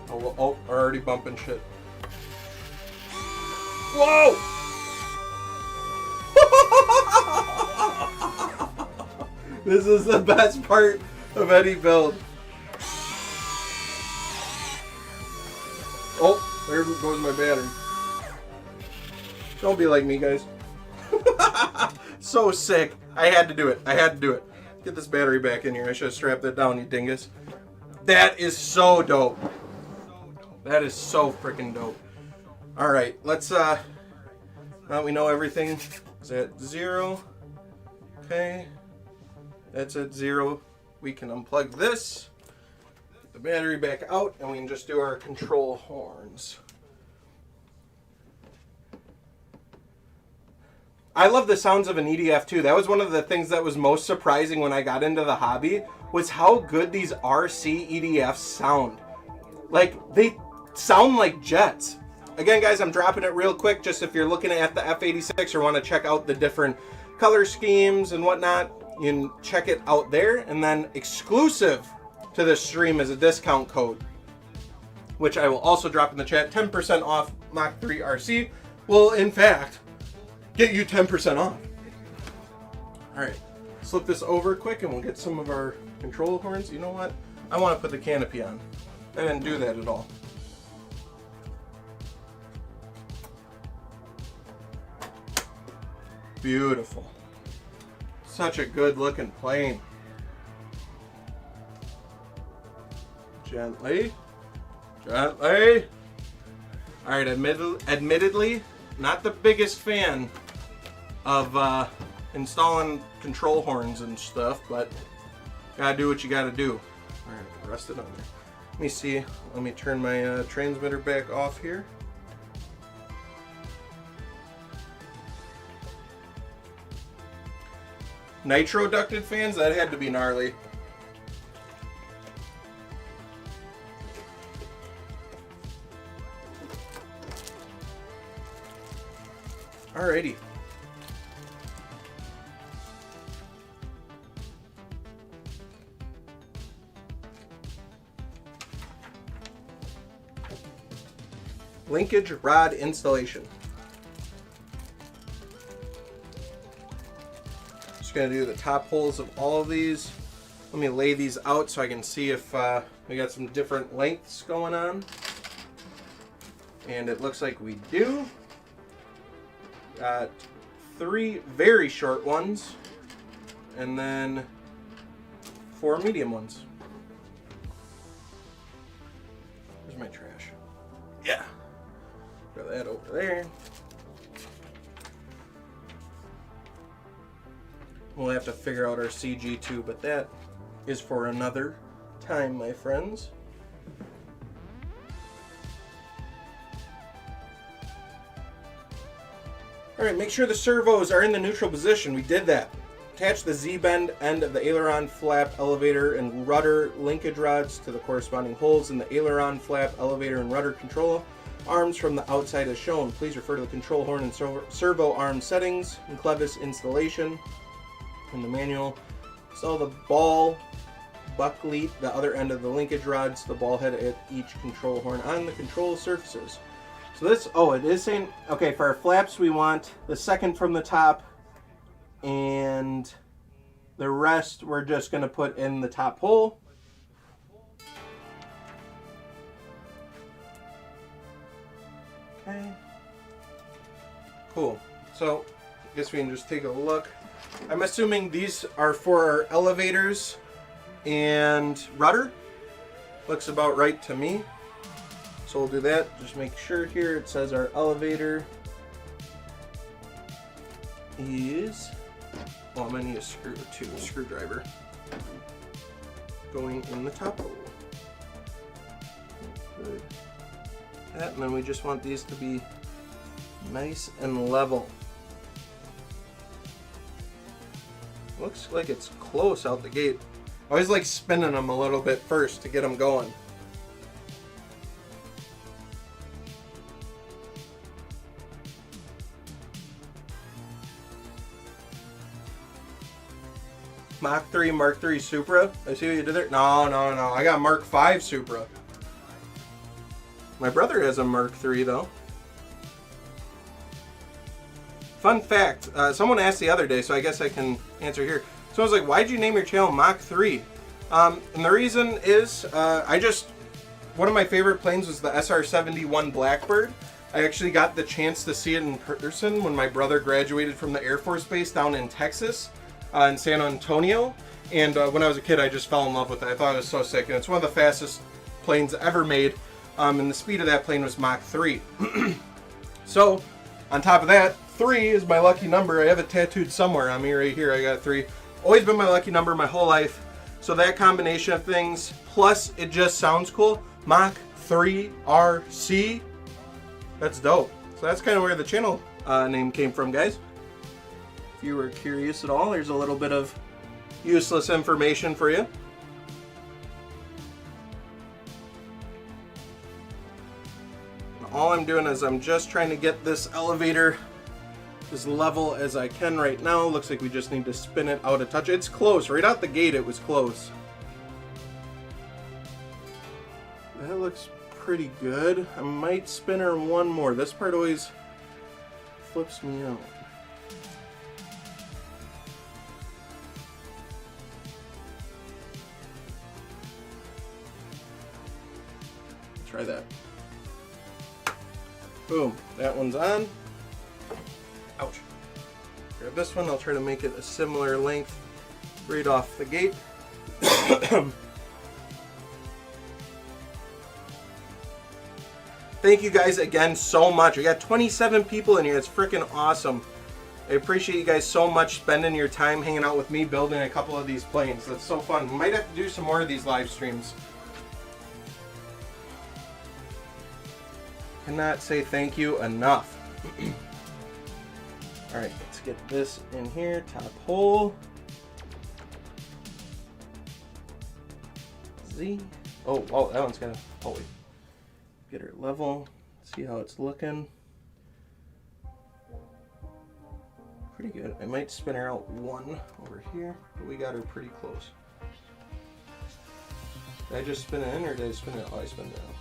Oh, we're already bumping shit. Whoa! This is the best part of any build. Oh, there goes my battery. Don't be like me, guys. So sick. I had to do it. I had to do it. Get this battery back in here. I should have strapped that down, you dingus. That is so dope. That is so freaking dope. Alright, let's, now we know everything is at 0. Okay. That's at 0. We can unplug this, get the battery back out, and we can just do our control horns. I love the sounds of an EDF too. That was one of the things that was most surprising when I got into the hobby, was how good these RC EDFs sound. Like, they sound like jets. Again, guys, I'm dropping it real quick, just if you're looking at the F-86 or want to check out the different color schemes and whatnot, you can check it out there. And then exclusive to this stream is a discount code, which I will also drop in the chat. 10% off Mach 3 RC will, in fact, get you 10% off. Alright, flip this over quick and we'll get some of our control horns. You know what? I want to put the canopy on. I didn't do that at all. Beautiful. Such a good looking plane. Gently. Gently. Alright, admittedly, not the biggest fan of installing control horns and stuff, but gotta do what you gotta do. Alright, rest it on there. Let me see. Let me turn my transmitter back off here. Nitro ducted fans, that had to be gnarly. Alrighty. Linkage rod installation. Just gonna do the top holes of all of these. Let me lay these out so I can see if we got some different lengths going on. And it looks like we do. Got 3 very short ones, and then 4 medium ones. Where's my trash? Yeah. Throw that over there. We'll have to figure out our CG too, but that is for another time, my friends. Alright, make sure the servos are in the neutral position. We did that. Attach the Z-bend end of the aileron flap, elevator, and rudder linkage rods to the corresponding holes in the aileron flap, elevator, and rudder control arms from the outside as shown. Please refer to the control horn and servo arm settings and clevis installation in the manual. Install the ball buckleat, the other end of the linkage rods, the ball head at each control horn on the control surfaces. So this, oh, it is saying, okay, for our flaps, we want the second from the top, and the rest we're just going to put in the top hole. Okay. Cool. So, I guess we can just take a look. I'm assuming these are for our elevators and rudder. Looks about right to me. So we'll do that. Just make sure here it says our elevator is, oh, I'm gonna need a screwdriver going in the top hole. Good. That, and then we just want these to be nice and level. Looks like it's close out the gate. I always like spinning them a little bit first to get them going. Mach 3, Mark 3 Supra. I see what you did there. No, no, no. I got Mark 5 Supra. My brother has a Mark 3 though. Fun fact, someone asked the other day, so I guess I can answer here. Someone was like, why'd you name your channel Mach 3? And the reason is, one of my favorite planes was the SR-71 Blackbird. I actually got the chance to see it in person when my brother graduated from the Air Force Base down in Texas, in San Antonio. And when I was a kid, I just fell in love with it. I thought it was so sick, and it's one of the fastest planes ever made. And the speed of that plane was Mach 3. So, on top of that, 3 is my lucky number. I have it tattooed somewhere on me right here. I got 3. Always been my lucky number my whole life. So that combination of things, plus it just sounds cool. Mach 3 RC. That's dope. So that's kind of where the channel name came from, guys. If you were curious at all, there's a little bit of useless information for you. All I'm doing is I'm just trying to get this elevator as level as I can right now. Looks like we just need to spin it out a touch. It's close. Right out the gate it was close. That looks pretty good. I might spin her one more. This part always flips me out. Try that. Boom, that one's on. Ouch. Grab this one, I'll try to make it a similar length right off the gate. Thank you guys again so much. We got 27 people in here, it's freaking awesome. I appreciate you guys so much spending your time hanging out with me building a couple of these planes. That's so fun. We might have to do some more of these live streams. Cannot say thank you enough. Alright, let's get this in here. Top hole. Z. Oh, that one's gonna. Oh, wait. Get her level. See how it's looking. Pretty good. I might spin her out one over here, but we got her pretty close. Did I just spin it in or did I spin it out? Oh, I spun it out.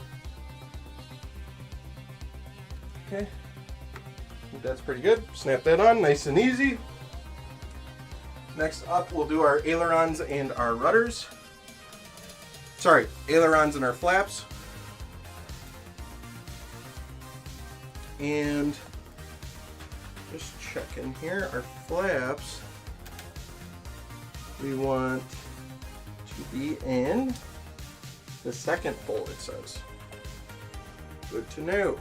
Okay, I think that's pretty good. Snap that on, nice and easy. Next up, we'll do our ailerons and our rudders. Sorry, ailerons and our flaps. And just checking here, our flaps, we want to be in the second hole, it says. Good to know.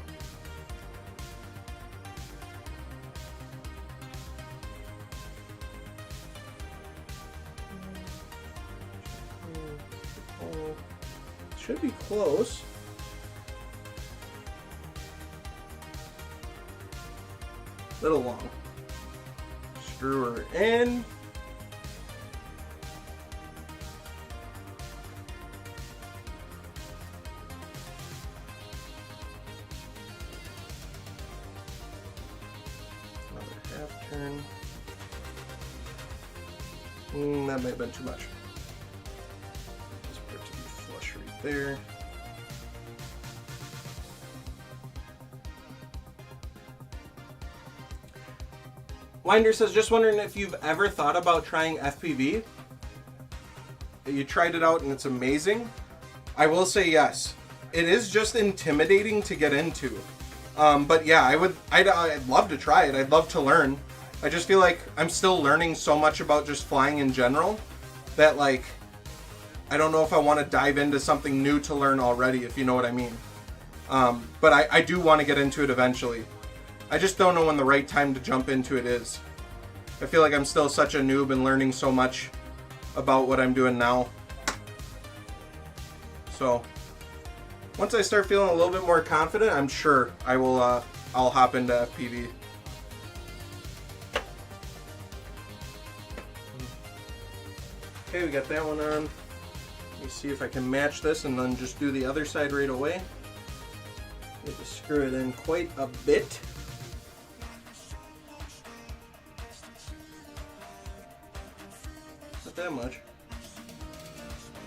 Should be close. Little long. Screw her in. Another half turn. That might have been too much. There. Winder says, just wondering if you've ever thought about trying FPV. You tried it out and it's amazing. I will say yes. It is just intimidating to get into. But yeah, I'd love to try it. I'd love to learn. I just feel like I'm still learning so much about just flying in general that like I don't know if I want to dive into something new to learn already, if you know what I mean. But I do want to get into it eventually. I just don't know when the right time to jump into it is. I feel like I'm still such a noob and learning so much about what I'm doing now. So, once I start feeling a little bit more confident, I'm sure I will, I'll hop into FPV. Okay, we got that one on. Let me see if I can match this and then just do the other side right away. Need to screw it in quite a bit. Not that much.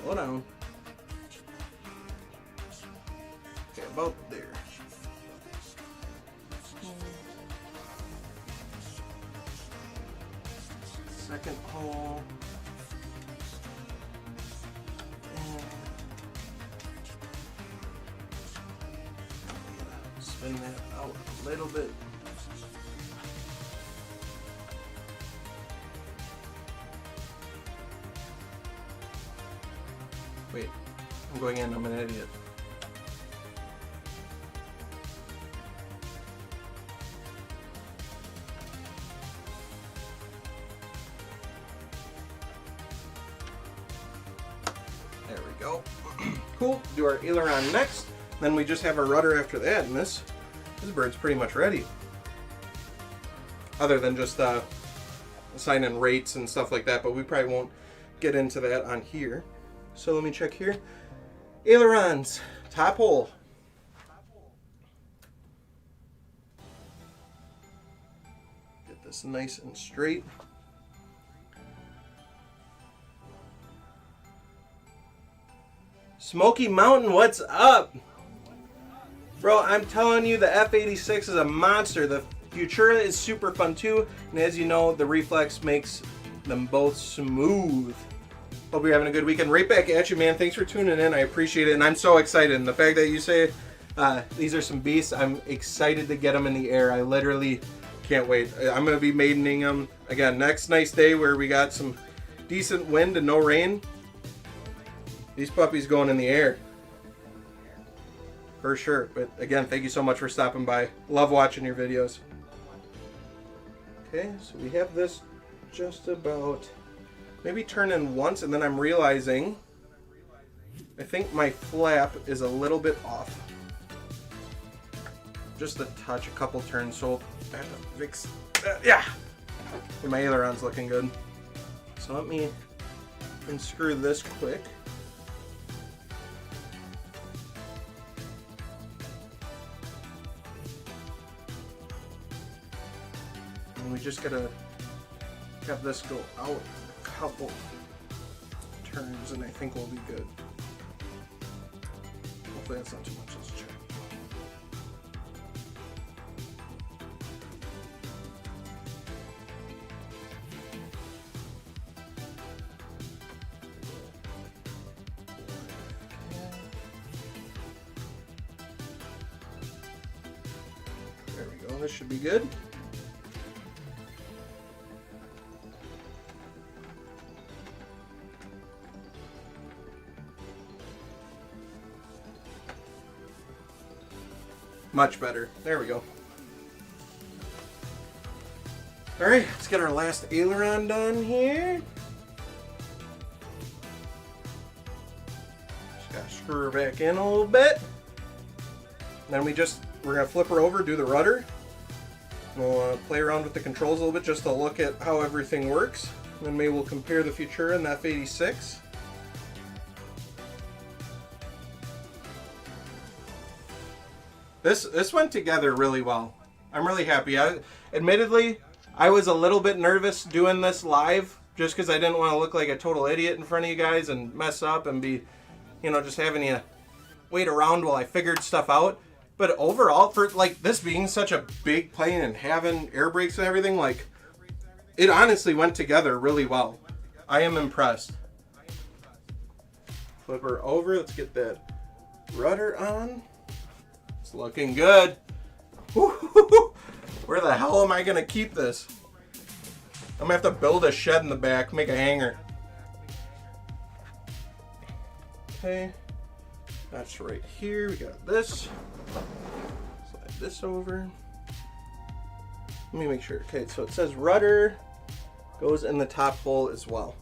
Slow down. Okay, about there. second hole. And spin that out a little bit. Wait, I'm going in, I'm an idiot. There we go. Cool, do our aileron next, then we just have our rudder after that, and this bird's pretty much ready. Other than just assigning rates and stuff like that, but we probably won't get into that on here. So let me check here. Ailerons, top hole. Get this nice and straight. Smoky Mountain, what's up? Bro, I'm telling you, the F-86 is a monster. The Futura is super fun too, and as you know, the reflex makes them both smooth. Hope you're having a good weekend. Right back at you, man. Thanks for tuning in. I appreciate it, and I'm so excited. And the fact that you say these are some beasts, I'm excited to get them in the air. I literally can't wait. I'm going to be maidening them. Again, next nice day where we got some decent wind and no rain. These puppies going in the air. For sure. But again, thank you so much for stopping by. Love watching your videos. Okay, so we have this just about... Maybe turn in once, and then I'm realizing I think my flap is a little bit off. Just a touch, a couple turns, so I have to fix that. Yeah! And my aileron's looking good. So let me unscrew this quick. And we just gotta have this go out couple turns and I think we'll be good. Hopefully that's not too much. Let's check. There we go. This should be good. Much better. There we go. Alright, let's get our last aileron done here. Just gotta screw her back in a little bit. Then we're gonna flip her over, do the rudder. We'll play around with the controls a little bit just to look at how everything works. And then maybe we'll compare the Futura and the F-86. This went together really well. I'm really happy. Admittedly, I was a little bit nervous doing this live just because I didn't want to look like a total idiot in front of you guys and mess up and be, you know, just having you wait around while I figured stuff out. But overall, for like this being such a big plane and having air brakes and everything, like it honestly went together really well. I am impressed. Flip her over. Let's get that rudder on. Looking good. Where the hell am I gonna keep this? I'm gonna have to build a shed in the back, make a hangar. Okay, that's right here. We got this. Slide this over. Let me make sure. Okay, so it says rudder goes in the top hole as well.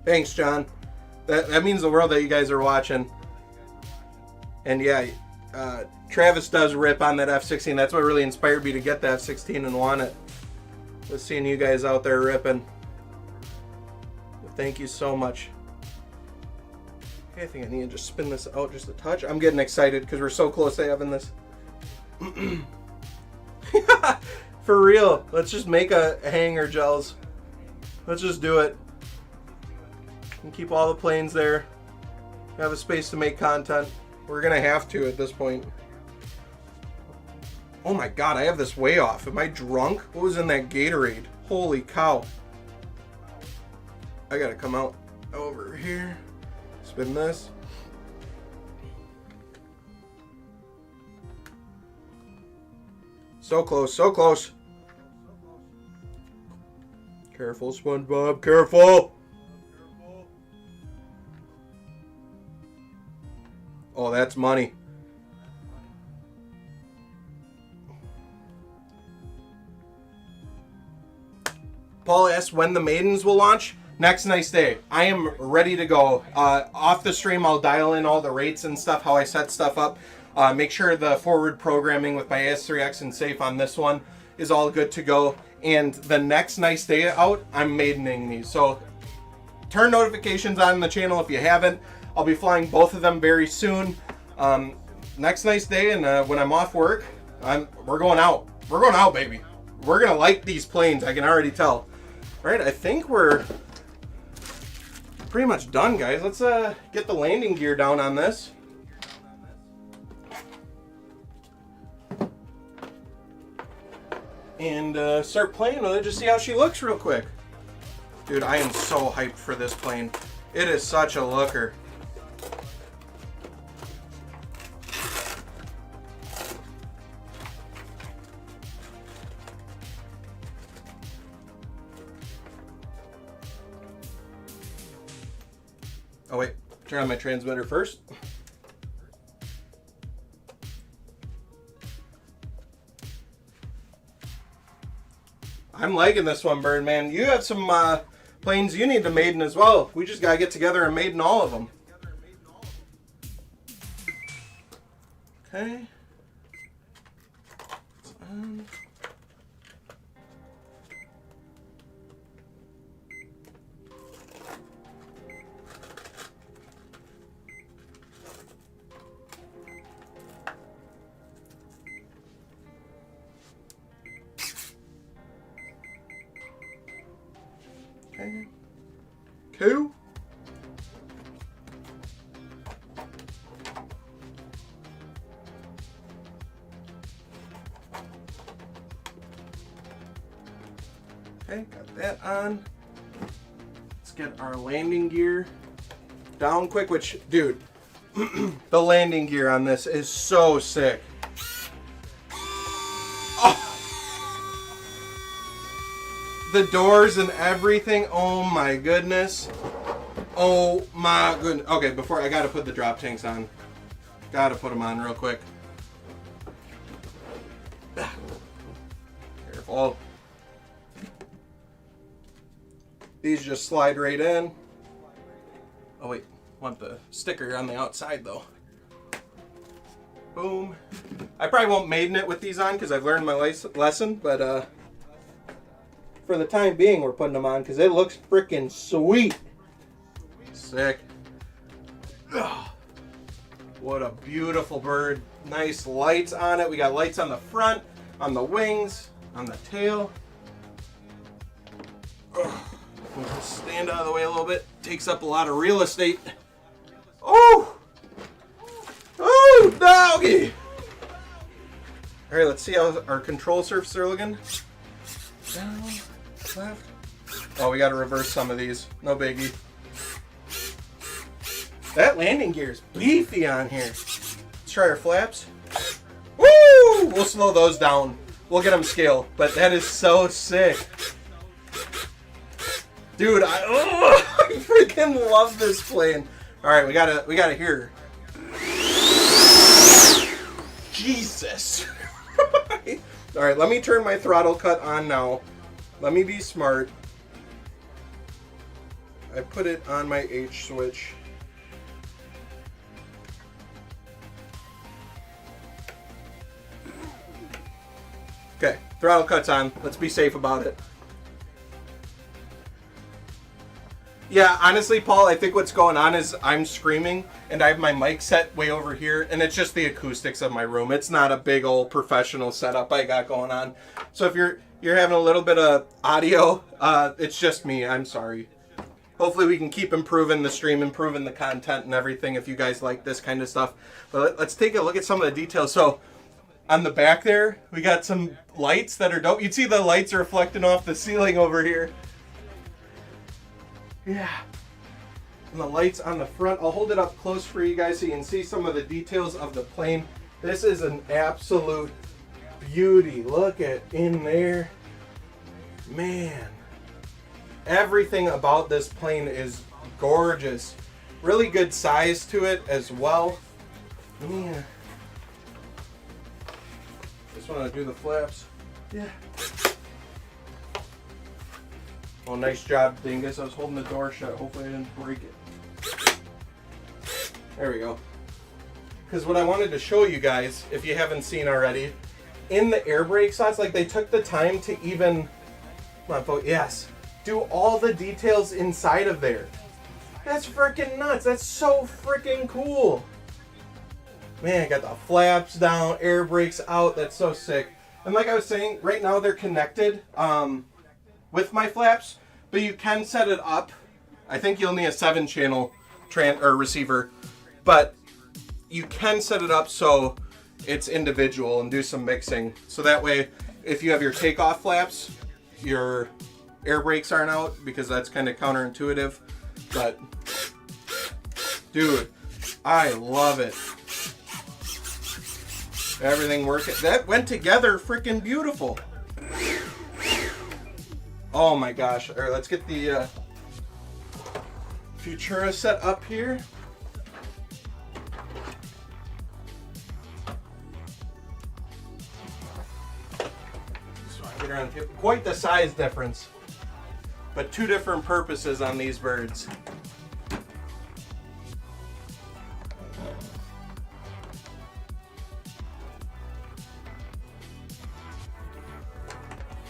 Thanks, John. That means the world that you guys are watching. And yeah, Travis does rip on that F-16. That's what really inspired me to get the F-16 and want it. Was seeing you guys out there ripping. Thank you so much. Okay, I think I need to just spin this out just a touch. I'm getting excited because we're so close to having this. For real. Let's just make a hangar, gels. Let's just do it. And keep all the planes there. have a space to make content. We're gonna have to at this point. Oh my god, I have this way off. Am I drunk? What was in that Gatorade? Holy cow. I gotta come out over here. Spin this. So close, so close. Careful, SpongeBob, careful! Oh, that's money. Paul asks when the maidens will launch. Next nice day. I am ready to go. Off the stream, I'll dial in all the rates and stuff, how I set stuff up. Make sure the forward programming with my AS3X and safe on this one is all good to go. And the next nice day out, I'm maidening these. So turn notifications on the channel if you haven't. I'll be flying both of them very soon. Next nice day, and when I'm off work, we're going out. We're going out, baby. We're gonna like these planes. I can already tell. All right, I think we're pretty much done, guys. Let's get the landing gear down on this. And start playing with it. Just see how she looks real quick. Dude, I am so hyped for this plane. It is such a looker. Oh wait, turn on my transmitter first. I'm liking this one, Bird, man. You have some planes you need to maiden as well. We just gotta get together and maiden all of them. Okay. Okay. Cool. Okay, got that on. Let's get our landing gear down quick, which, dude, the landing gear on this is so sick. The doors and everything. Oh my goodness. Oh my goodness. Okay, before I gotta put the drop tanks on. Gotta put them on real quick. Careful. These just slide right in. Oh wait, want the sticker on the outside though. Boom. I probably won't maiden it with these on because I've learned my lesson, but for the time being, we're putting them on because it looks freaking sweet. Sick. Ugh. What a beautiful bird. Nice lights on it. We got lights on the front, on the wings, on the tail. Ugh. We'll stand out of the way a little bit. Takes up a lot of real estate. Oh! Oh, doggy! All right, let's see how our control surfaces are looking. Down. Left. Oh, we got to reverse some of these. No biggie. That landing gear is beefy on here. Let's try our flaps. Woo! We'll slow those down. We'll get them scale. But that is so sick. Dude, I freaking love this plane. All right, we gotta hear her. Jesus. All right, let me turn my throttle cut on now. Let me be smart. I put it on my H switch. Okay, throttle cut's on. Let's be safe about it. Yeah, honestly, Paul, I think what's going on is I'm screaming and I have my mic set way over here and it's just the acoustics of my room. It's not a big old professional setup I got going on. So if you're having a little bit of audio, it's just me. I'm sorry. hopefully we can keep improving the stream, improving the content and everything if you guys like this kind of stuff. But let's take a look at some of the details. So on the back there, we got some lights that are dope. You'd see the lights reflecting off the ceiling over here. Yeah. And the lights on the front. I'll hold it up close for you guys so you can see some of the details of the plane. This is an absolute beauty. Look at in there. Man. Everything about this plane is gorgeous. Really good size to it as well. Yeah. Just want to do the flaps. Yeah. Well, nice job, Dingus. I was holding the door shut. Hopefully I didn't break it. There we go. Because what I wanted to show you guys, if you haven't seen already, in the air brake slots, like they took the time to even, come on, folks, yes, do all the details inside of there. That's freaking nuts. That's so freaking cool. Man, I got the flaps down, air brakes out. That's so sick. And like I was saying, right now they're connected with my flaps, but you can set it up. I think you'll need a 7-channel receiver, but you can set it up so it's individual and do some mixing. So that way, if you have your takeoff flaps, your air brakes aren't out, because that's kind of counterintuitive. But dude, I love it. Everything working. That went together freaking beautiful. Oh my gosh. All right, let's get the Futura set up here. Just want to get around here. Quite the size difference, but two different purposes on these birds.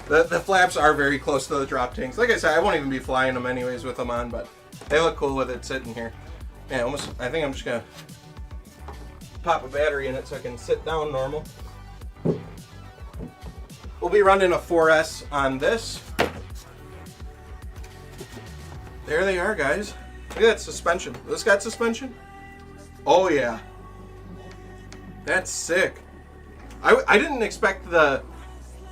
The flaps are very close to the drop tanks. Like I said, I won't even be flying them anyways with them on, but they look cool with it sitting here. Yeah, almost. I think I'm just gonna pop a battery in it so I can sit down normal. We'll be running a 4S on this. There they are, guys. Look at that suspension. This got suspension? Oh yeah. That's sick. I didn't expect the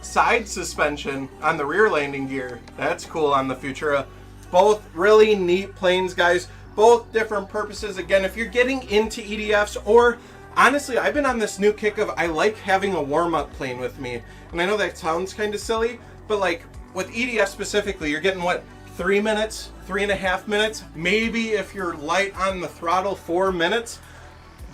side suspension on the rear landing gear. That's cool on the Futura. Both really neat planes, guys. Both different purposes. Again, if you're getting into EDFs, or honestly, I've been on this new kick of I like having a warm-up plane with me. And I know that sounds kind of silly, but like with EDF specifically, you're getting what, 3 minutes, 3.5 minutes, maybe if you're light on the throttle, 4 minutes.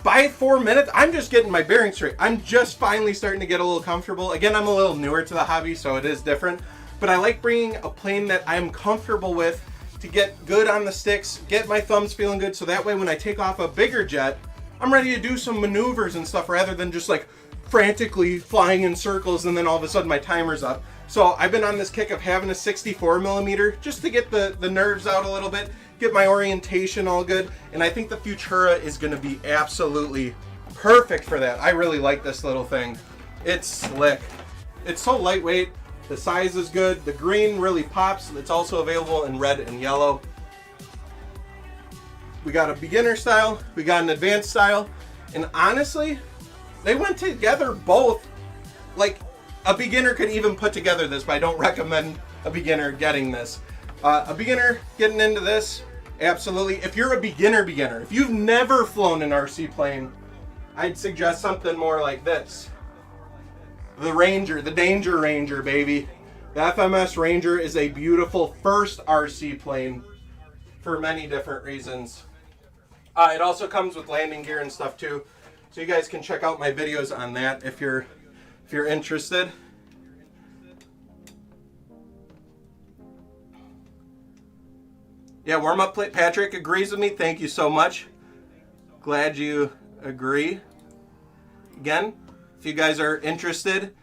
By 4 minutes, I'm just getting my bearings straight. I'm just finally starting to get a little comfortable. Again, I'm a little newer to the hobby, so it is different. But I like bringing a plane that I'm comfortable with to get good on the sticks, get my thumbs feeling good, so that way when I take off a bigger jet, I'm ready to do some maneuvers and stuff rather than just like frantically flying in circles and then all of a sudden my timer's up. So I've been on this kick of having a 64mm just to get the nerves out a little bit, get my orientation all good, and I think the Futura is going to be absolutely perfect for that. I really like this little thing. It's slick. It's so lightweight. The size is good. The green really pops. It's also available in red and yellow. We got a beginner style. We got an advanced style. And honestly, they went together both. Like, a beginner could even put together this, but I don't recommend a beginner getting this. A beginner getting into this, absolutely. If you're a beginner, if you've never flown an RC plane, I'd suggest something more like this. The Ranger, the Danger Ranger, baby. The FMS Ranger is a beautiful first RC plane for many different reasons. It also comes with landing gear and stuff too, so you guys can check out my videos on that if you're interested. Yeah, warm up plate. Patrick agrees with me. Thank you so much. Glad you agree. Again, if you guys are interested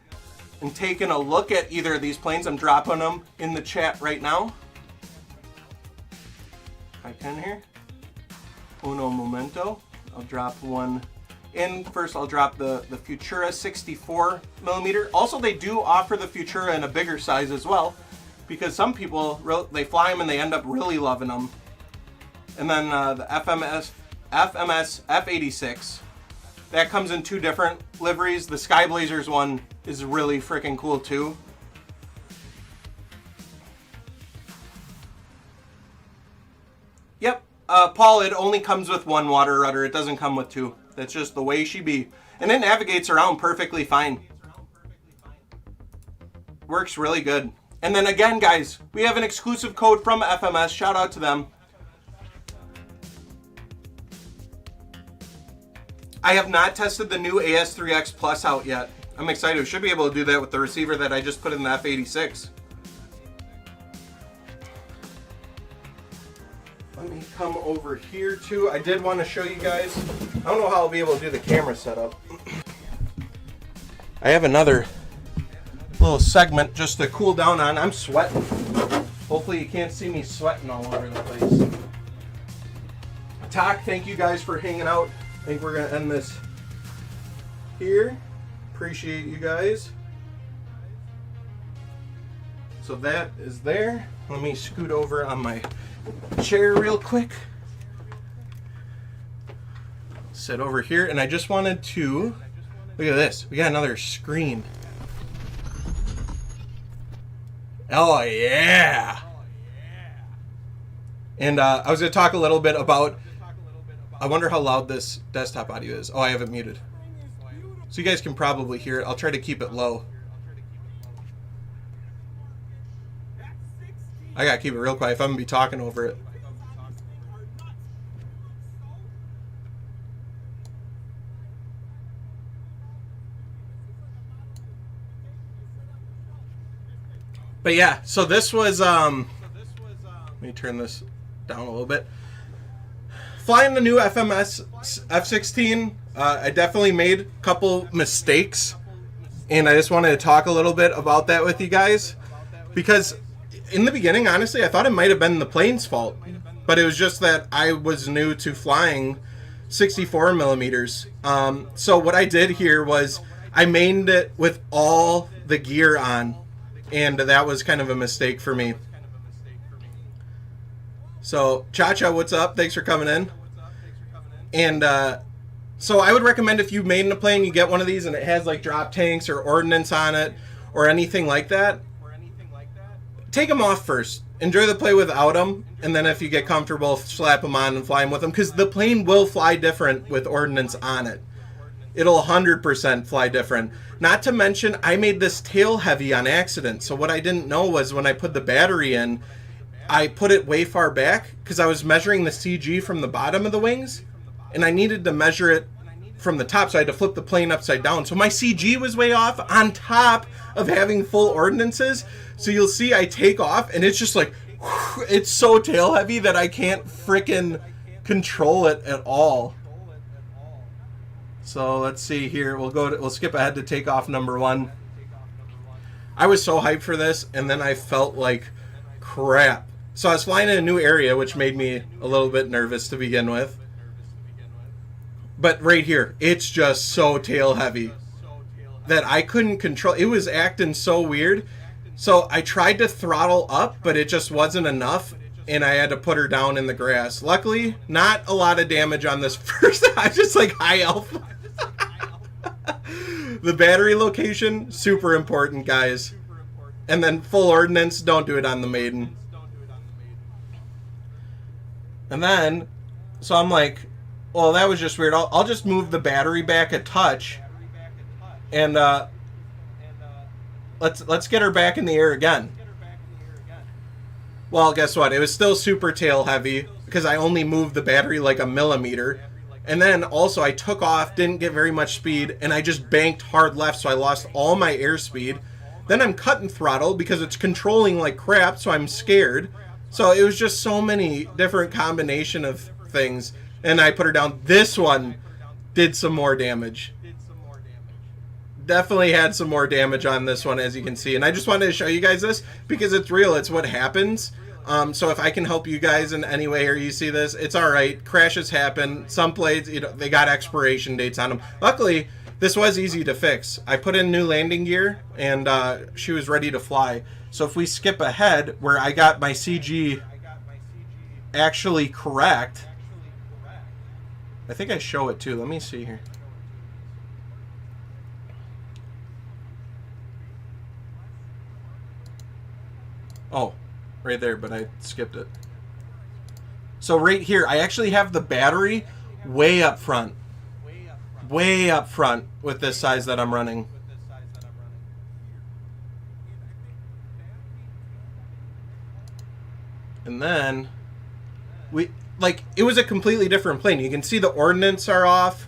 in taking a look at either of these planes, I'm dropping them in the chat right now. I can here. Uno momento. I'll drop one in. First, I'll drop the Futura 64mm. Also, they do offer the Futura in a bigger size as well, because some people, they fly them and they end up really loving them. And then the FMS F-86. That comes in 2 different liveries. The Sky Blazers one is really freaking cool too. Yep, Paul, it only comes with 1 water rudder. It doesn't come with 2. That's just the way she be. And it navigates around perfectly fine. Works really good. And then again, guys, we have an exclusive code from FMS. Shout out to them. I have not tested the new AS3X Plus out yet. I'm excited. We should be able to do that with the receiver that I just put in the F-86. Let me come over here too. I did want to show you guys. I don't know how I'll be able to do the camera setup. I have another little segment just to cool down on. I'm sweating. Hopefully you can't see me sweating all over the place. Talk, thank you guys for hanging out. I think we're going to end this here. Appreciate you guys. So that is there. Let me scoot over on my chair real quick. Sit over here, and I just wanted to look at this. We got another screen. Oh yeah. And I was going to talk a little bit about, I wonder how loud this desktop audio is. Oh, I have it muted. So you guys can probably hear it. I'll try to keep it low. I gotta keep it real quiet if I'm gonna be talking over it. But yeah, so this was let me turn this down a little bit. Flying the new FMS F-16, I definitely made a couple mistakes, and I just wanted to talk a little bit about that with you guys, because in the beginning, honestly, I thought it might have been the plane's fault, but it was just that I was new to flying 64 millimeters. So what I did here was I mained it with all the gear on, and that was kind of a mistake for me. So, Cha-Cha, what's up? Thanks for coming in. And so I would recommend, if you made in a plane, you get one of these and it has like drop tanks or ordnance on it or anything like that. Take them off first. Enjoy the play without them, and then if you get comfortable, slap them on and fly them with them, because the plane will fly different with ordnance on it. It'll 100% fly different. Not to mention, I made this tail heavy on accident. So what I didn't know was when I put the battery in, I put it way far back because I was measuring the CG from the bottom of the wings, and I needed to measure it from the top, so I had to flip the plane upside down. So my CG was way off on top of having full ordnances. So you'll see I take off, and it's just like, whew, it's so tail heavy that I can't frickin' control it at all. So let's see here. We'll skip ahead to takeoff number 1. I was so hyped for this, and then I felt like crap. So I was flying in a new area, which made me a little bit nervous to begin with. But right here, it's just so tail heavy that I couldn't control. It was acting so weird. So I tried to throttle up, but it just wasn't enough, and I had to put her down in the grass. Luckily, not a lot of damage on this first. I was just like high alpha. The battery location, super important, guys. And then full ordnance, don't do it on the maiden. And then, so I'm like, well, that was just weird. I'll just move the battery back a touch, and let's get her back in the air again. Well, guess what? It was still super tail heavy because I only moved the battery like a millimeter. And then also I took off, didn't get very much speed, and I just banked hard left, so I lost all my airspeed. Then I'm cutting throttle because it's controlling like crap, so I'm scared. So it was just so many different combination of things. And I put her down. This one did some more damage. Definitely had some more damage on this one, as you can see. And I just wanted to show you guys this because it's real. It's what happens. So if I can help you guys in any way, or you see this, it's all right. Crashes happen. Some planes, they got expiration dates on them. Luckily, this was easy to fix. I put in new landing gear, and she was ready to fly. So if we skip ahead, where I got my CG actually correct. I think I show it too. Let me see here. Oh, right there, but I skipped it. So right here, I actually have the battery way up front. Way up front with this size that I'm running. And then it was a completely different plane. You can see the ordnance are off.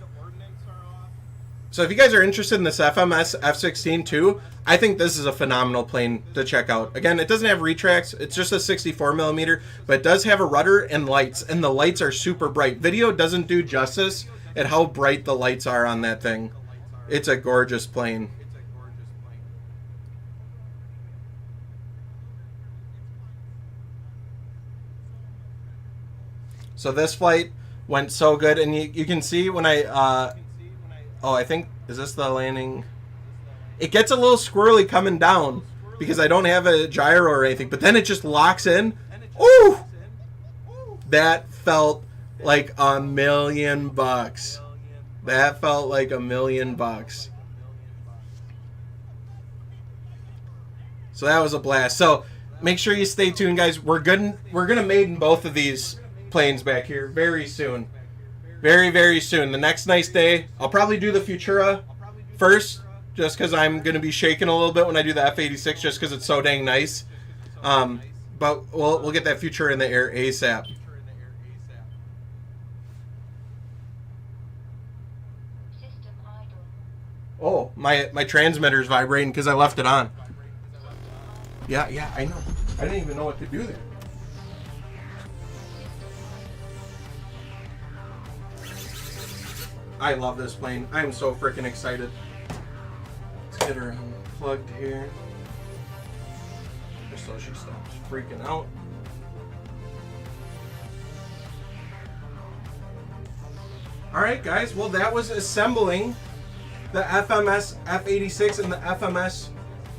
So if you guys are interested in this FMS F-16 too, I think this is a phenomenal plane to check out. Again, it doesn't have retracts. It's just a 64 millimeter, but it does have a rudder and lights, and the lights are super bright. Video doesn't do justice at how bright the lights are on that thing. It's a gorgeous plane. So this flight went so good, and you can see when I I think, is this the landing? It gets a little squirrely coming down because I don't have a gyro or anything, but then it just locks in. Ooh! That felt like $1 million. That felt like $1 million. So that was a blast. So make sure you stay tuned, guys. We're gonna maiden both of these planes back here very soon. Very, very soon. The next nice day, I'll probably do the Futura first, just because I'm going to be shaking a little bit when I do the F-86, just because it's so dang nice. But we'll get that Futura in the air ASAP. Oh, my transmitter's vibrating because I left it on. Yeah, I know. I didn't even know what to do there. I love this plane. I'm so freaking excited. Let's get her unplugged here. Just so she stops freaking out. Alright guys, well that was assembling the FMS F-86 and the FMS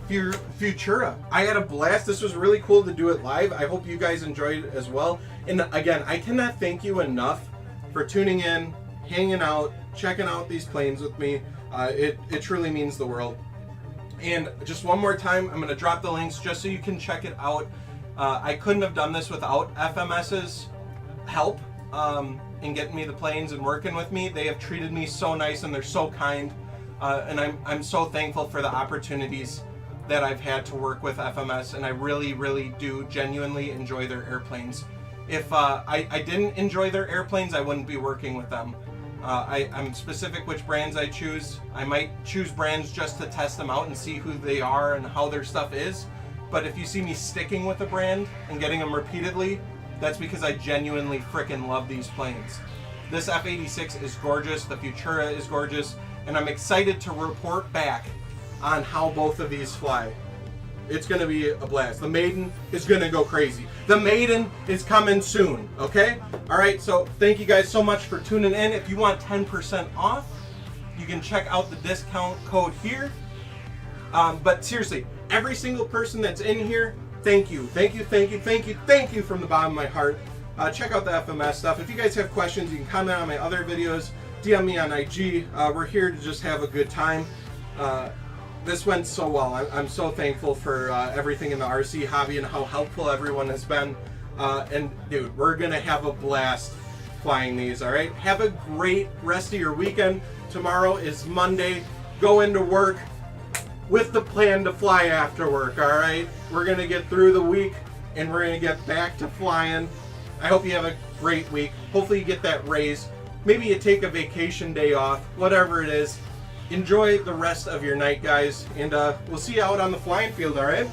Futura. I had a blast. This was really cool to do it live. I hope you guys enjoyed it as well. And again, I cannot thank you enough for tuning in, hanging out, checking out these planes with me. It truly means the world. And just one more time, I'm going to drop the links just so you can check it out. I couldn't have done this without FMS's help in getting me the planes and working with me. They have treated me so nice and they're so kind. And I'm so thankful for the opportunities that I've had to work with FMS, and I really, really do genuinely enjoy their airplanes. If I didn't enjoy their airplanes, I wouldn't be working with them. I'm specific which brands I choose. I might choose brands just to test them out and see who they are and how their stuff is. But if you see me sticking with a brand and getting them repeatedly, that's because I genuinely frickin' love these planes. This F-86 is gorgeous, the Futura is gorgeous, and I'm excited to report back on how both of these fly. It's gonna be a blast. The Maiden is gonna go crazy. The Maiden is coming soon, okay? All right, so thank you guys so much for tuning in. If you want 10% off, you can check out the discount code here. But seriously, every single person that's in here, thank you. Thank you, thank you, thank you, thank you from the bottom of my heart. Check out the FMS stuff. If you guys have questions, you can comment on my other videos, DM me on IG. We're here to just have a good time. This went so well. I'm so thankful for everything in the RC hobby and how helpful everyone has been. And dude, we're gonna have a blast flying these, all right? Have a great rest of your weekend. Tomorrow is Monday. Go into work with the plan to fly after work, all right? We're gonna get through the week and we're gonna get back to flying. I hope you have a great week. Hopefully you get that raise. Maybe you take a vacation day off, whatever it is. Enjoy the rest of your night, guys, and we'll see you out on the flying field, all right?